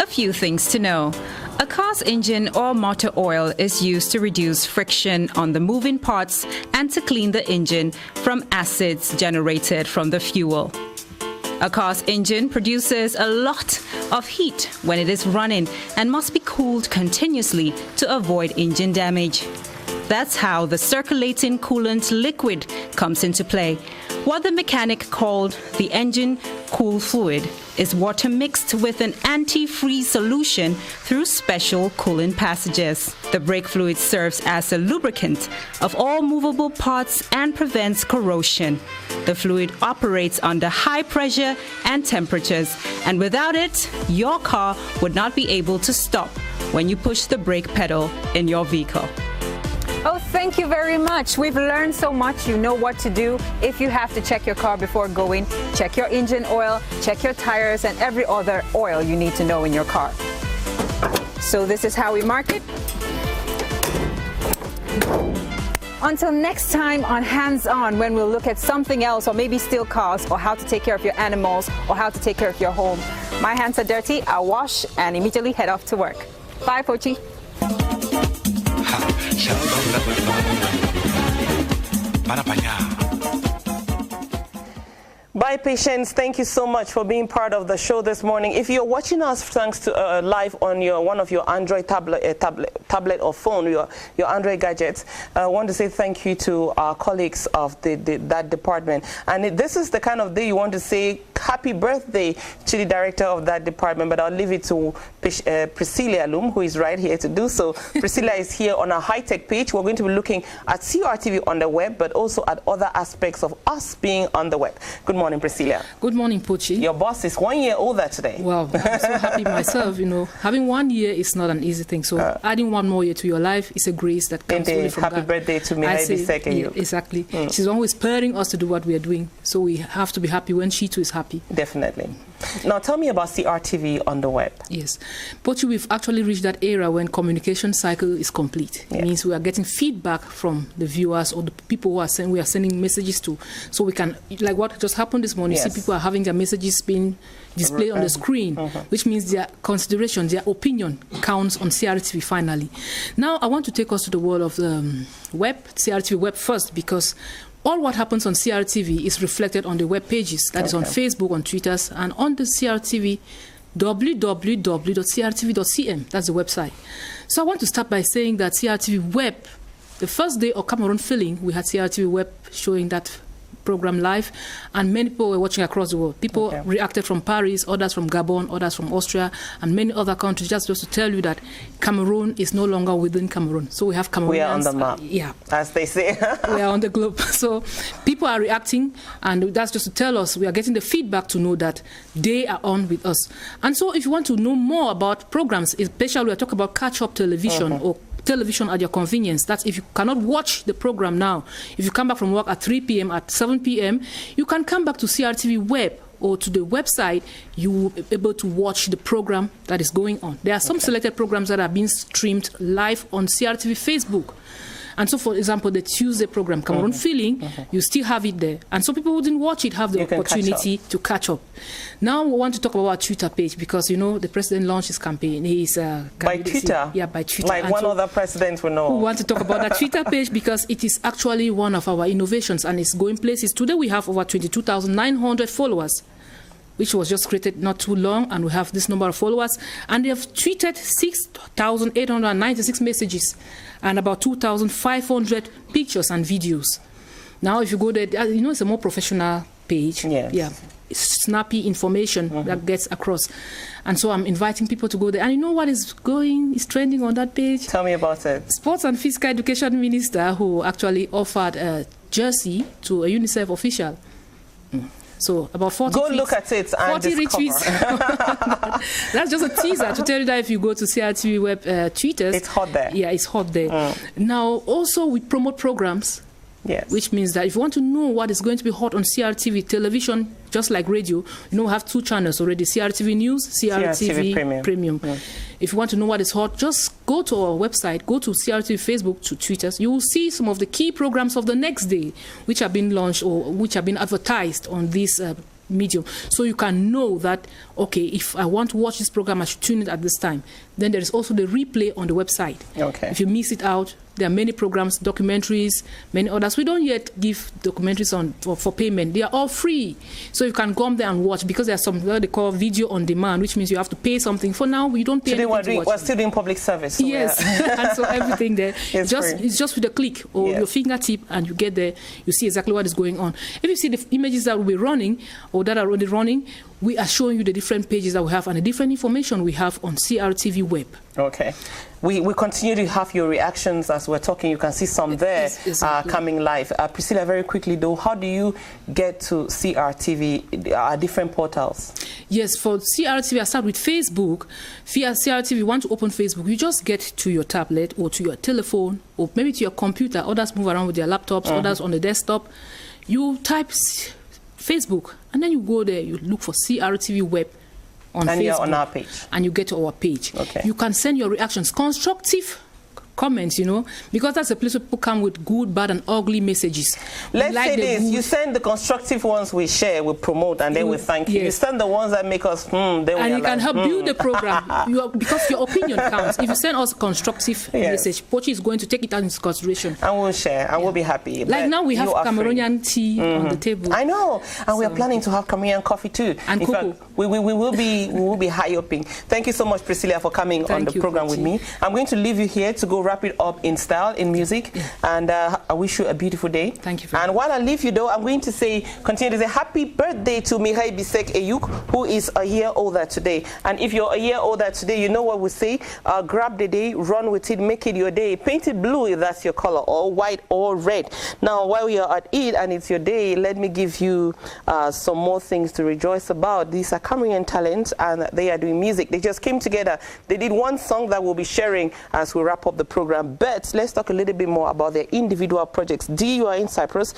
A few things to know. A car's engine or motor oil is used to reduce friction on the moving parts and to clean the engine from acids generated from the fuel. A car's engine produces a lot of heat when it is running and must be cooled continuously to avoid engine damage. That's how the circulating coolant liquid comes into play. What the mechanic called the engine cool fluid is water mixed with an antifreeze solution through special cooling passages. The brake fluid serves as a lubricant of all movable parts and prevents corrosion. The fluid operates under high pressure and temperatures, and without it, your car would not be able to stop when you push the brake pedal in your vehicle. Oh, thank you very much. We've learned so much. You know what to do. If you have to check your car before going, check your engine oil, check your tires, and every other oil you need to know in your car. So this is how we mark it. Until next time on Hands On, when we'll look at something else, or maybe steal cars, or how to take care of your animals, or how to take care of your home. My hands are dirty. I'll wash and immediately head off to work. Bye, Pochi. Bye, Patience. Thank you so much for being part of the show this morning. If you're watching us thanks to live on one of your Android tablet or phone, your Android gadgets, I want to say thank you to our colleagues of that department. And this is the kind of day you want to say happy birthday to the director of that department, but I'll leave it to Priscilla Loom, who is right here to do so. Priscilla is here on our high-tech page. We're going to be looking at CRTV on the web, but also at other aspects of us being on the web. Good morning, Priscilla. Good morning, Pochi. Your boss is 1 year older today. Wow, I'm so happy myself. You know, having 1 year is not an easy thing. So adding 1 more year to your life is a grace that comes only from happy God. Birthday to me. Exactly. She's always spurring us to do what we are doing. So we have to be happy when she too is happy. Definitely. Now tell me about CRTV on the web. Yes. Pochi, we've actually reached that era when communication cycle is complete. It means we are getting feedback from the viewers or the people who we are sending messages to. So we can, like what just happened this morning, you see people are having their messages being displayed on the screen, which means their consideration, their opinion counts on CRTV finally. Now I want to take us to the world of the web, CRTV web first, because all what happens on CRTV is reflected on the web pages. That is on Facebook, on Twitter, and on the CRTV, www.crtv.cm. That's the website. So I want to start by saying that CRTV web, the first day of Cameroon Feeling, we had CRTV web showing that program live, and many people were watching across the world. People reacted from Paris, others from Gabon, others from Austria, and many other countries, just to tell you that Cameroon is no longer within Cameroon. So we have Cameroonians. We are on the map, as they say. We are on the globe. So people are reacting, and that's just to tell us, we are getting the feedback to know that they are on with us. And so if you want to know more about programs, especially we are talking about catch-up television or television at your convenience. That's if you cannot watch the program now. If you come back from work at 3 p.m., at 7 p.m., you can come back to CRTV web or to the website. You will be able to watch the program that is going on. There are some selected programs that are being streamed live on CRTV Facebook. And so, for example, the Tuesday program, Cameroon Feeling, you still have it there. And so people who didn't watch it have the opportunity to catch up. Now we want to talk about our Twitter page because, you know, the president launched his campaign. He's by Twitter? Yeah, by Twitter. Like one other president we know. We want to talk about that Twitter page because it is actually one of our innovations and it's going places. Today we have over 22,900 followers, which was just created not too long, and we have this number of followers. And they have tweeted 6,896 messages and about 2,500 pictures and videos. Now, if you go there, you know, it's a more professional page. Yeah. It's snappy information that gets across. And so I'm inviting people to go there. And you know what is trending on that page? Tell me about it. Sports and Physical Education Minister, who actually offered a jersey to a UNICEF official. So about 40 Go tweets, look at it and 40 retweets. That's just a teaser to tell you that if you go to CRTV web tweeters, it's hot there. Yeah, it's hot there. Now, also we promote programs. Yes. Which means that if you want to know what is going to be hot on CRTV television, just like radio, you know, we have 2 channels already, CRTV News, CRTV Premium. If you want to know what is hot, just go to our website, go to CRTV Facebook, to Twitter. You will see some of the key programs of the next day, which have been launched or which have been advertised on this medium. So you can know that, okay, if I want to watch this program, I should tune it at this time. Then there is also the replay on the website. Okay. If you miss it out, There are many programs, documentaries, many others. We don't yet give documentaries for payment. They are all free. So you can come there and watch, because there's something they call video on demand, which means you have to pay something. For now, we don't pay anything to watch. We're still doing public service. So yes, and so everything there, it's just with a click or your fingertip, and you get there, you see exactly what is going on. If you see the images that will be running or that are already running, we are showing you the different pages that we have and the different information we have on CRTV web. Okay. We continue to have your reactions as we're talking. You can see some there coming live. Priscilla, very quickly though, how do you get to CRTV, different portals? Yes, for CRTV, I start with Facebook. Via CRTV, you want to open Facebook, you just get to your tablet or to your telephone or maybe to your computer. Others move around with their laptops, others on the desktop. You type Facebook, and then you go there, you look for CRTV web on Facebook. You're on our page. And you get to our page. Okay. You can send your reactions, constructive comments, because that's a place where people come with good, bad, and ugly messages. Let's say this, you send the constructive ones we share, we promote, and then we thank you. You send the ones that make us, then we and you can help build the program, because your opinion counts. If you send us a constructive message, Pochi is going to take it into consideration. And we'll share, and we'll be happy. Like now we have Cameroonian tea on the table. I know, and we are planning to have Cameroonian coffee too. And in fact, we will be high-upping. Thank you so much, Priscilla, for coming on the program with me. I'm going to leave you here to go wrap it up in style, in music, and I wish you a beautiful day. Thank you very much. And while I leave you though, I'm going to continue to say happy birthday to Mihai Bisek Eyuk, who is a year older today. And if you're a year older today, you know what we say, grab the day, run with it, make it your day. Paint it blue if that's your color, or white or red. Now, while we are at it and it's your day, let me give you some more things to rejoice about. These are Cameroonian talents, and they are doing music. They just came together. They did one song that we'll be sharing as we wrap up the program. But let's talk a little bit more about their individual projects. Dee, you are in Cyprus.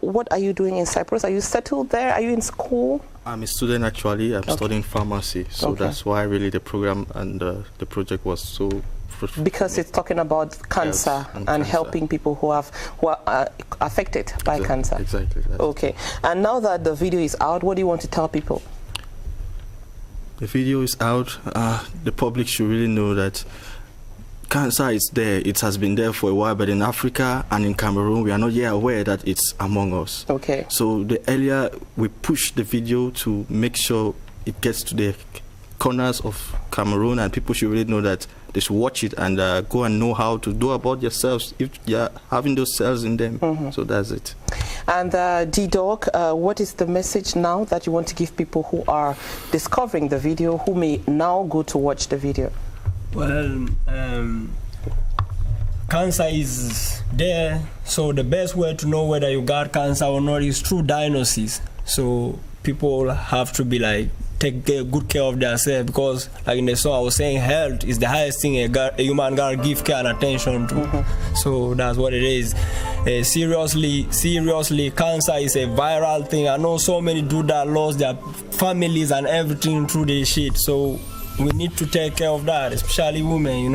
What are you doing in Cyprus? Are you settled there? Are you in school? I'm a student actually. I'm studying pharmacy. So that's why really the program and the project was so fruitful. Because it's talking about cancer and helping people who are affected by cancer. Exactly. Okay. And now that the video is out, what do you want to tell people? The video is out. The public should really know that cancer is there. It has been there for a while, but in Africa and in Cameroon, we are not yet aware that it's among us. Okay. So the earlier we push the video to make sure it gets to the corners of Cameroon, and people should really know that they should watch it and go and know how to do about yourselves if you're having those cells in them. So that's it. And D-Dog, what is the message now that you want to give people who are discovering the video, who may now go to watch the video? Well, cancer is there, so the best way to know whether you got cancer or not is through diagnosis. So people have to be take good care of themselves, because like in the song I was saying, health is the highest thing a human gotta give care and attention to. So that's what it is. Seriously, cancer is a viral thing. I know so many dudes that lost their families and everything through this shit. So we need to take care of that, especially women,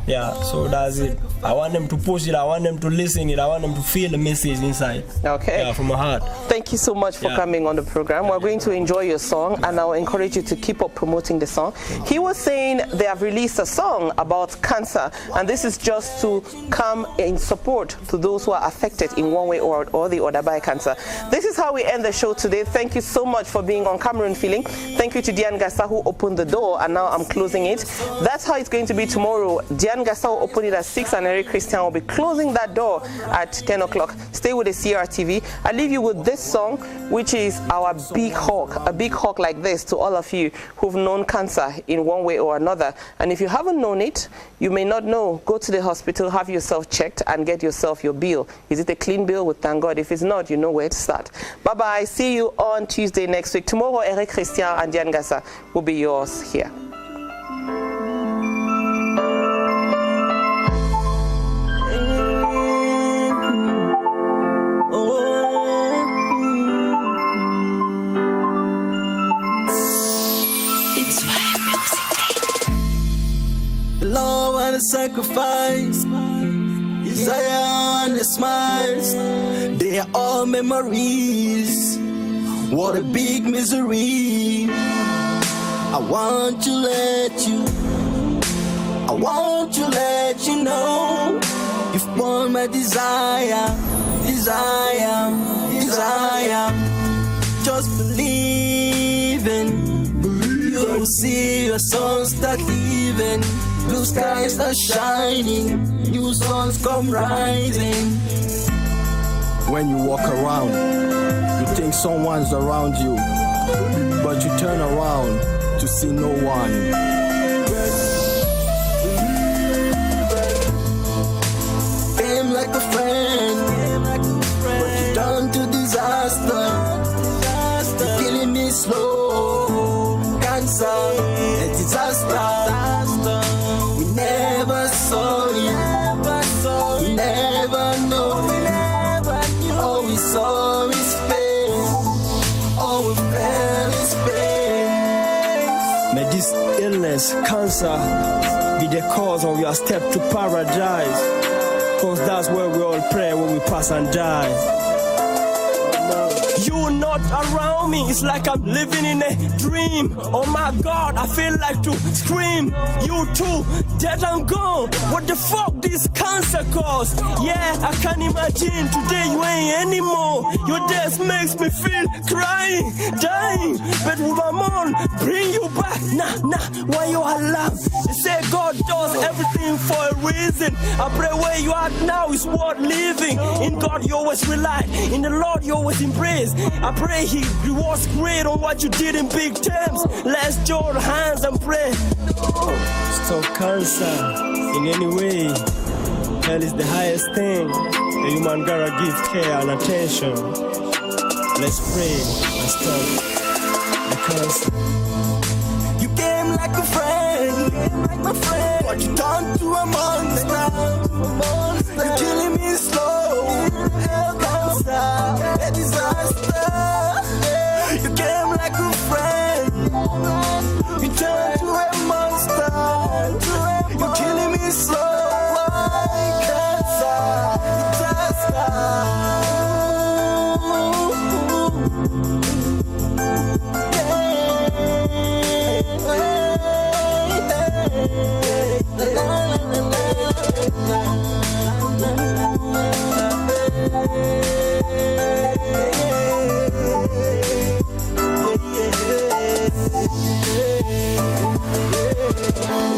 Yeah, so that's it. I want them to push it, I want them to listen it, I want them to feel the message inside. Okay. Yeah, from my heart. Thank you so much for coming on the program. We're going to enjoy your song, and I'll encourage you to keep up promoting the song. He was saying they have released a song about cancer, and this is just to come in support to those who are affected in one way or the other by cancer. This is how we end the show today. Thank you so much for being on Cameroon Feeling. Thank you to Diane Gassa, who opened the door, and now I'm closing it. That's how it's going to be tomorrow. Diane Gassa will open it at 6, and Eric Christian will be closing that door at 10 o'clock. Stay with the CRTV. I leave you with this song, which is our big hug, a big hug like this to all of you who've known cancer in one way or another. And if you haven't known it, you may not know. Go to the hospital, have yourself checked, and get yourself your bill. Is it a clean bill? Well, thank God. If it's not, you know where to start. Bye-bye. See you on Tuesday next week. Tomorrow, Eric Christian and Diane Gassa will be yours here. Love and the sacrifice, desire and the smiles, they are all memories. What a big misery. I want to let you know you You've born my desire, desire, desire. Just believing. You'll see your sun start leaving. Blue skies are shining, new suns come rising. When you walk around, you think someone's around you, but you turn around to see no one. Came like a friend, but you turned to disaster. You're killing me slow, cancer, a disaster. We never saw it, we never know. All we saw is pain, all we felt is pain. May this illness, cancer, be the cause of your step to paradise. Cause that's where we all pray when we pass and die. You not around me, it's like I'm living in a dream. Oh my God, I feel like to scream. You too, dead and gone. What the fuck this cancer cause? Yeah, I can't imagine today you ain't anymore. Your death makes me feel crying, dying. But with my mom, bring you back. Nah, why you alive? They say God does everything for a reason. I pray where you are now is worth living. In God you always rely, in the Lord you always embrace. I pray He rewards great on what you did in big terms. Let's join hands and pray. Stop cancer in any way. Health is the highest thing. A human gotta give care and attention. Let's pray and stop the cancer. You came like a friend, but you turned to a monster. You're killing me slow, cancer, a disaster. You came like a friend, you turned to a monster. You're killing me slow, cancer, disaster.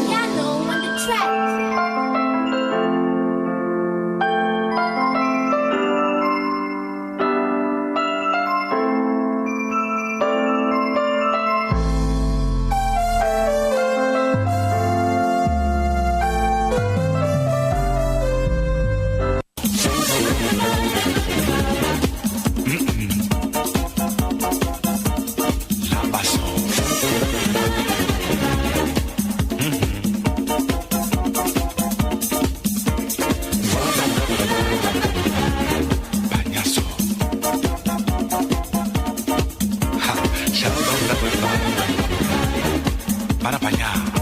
Yellow on the track. Para apañar.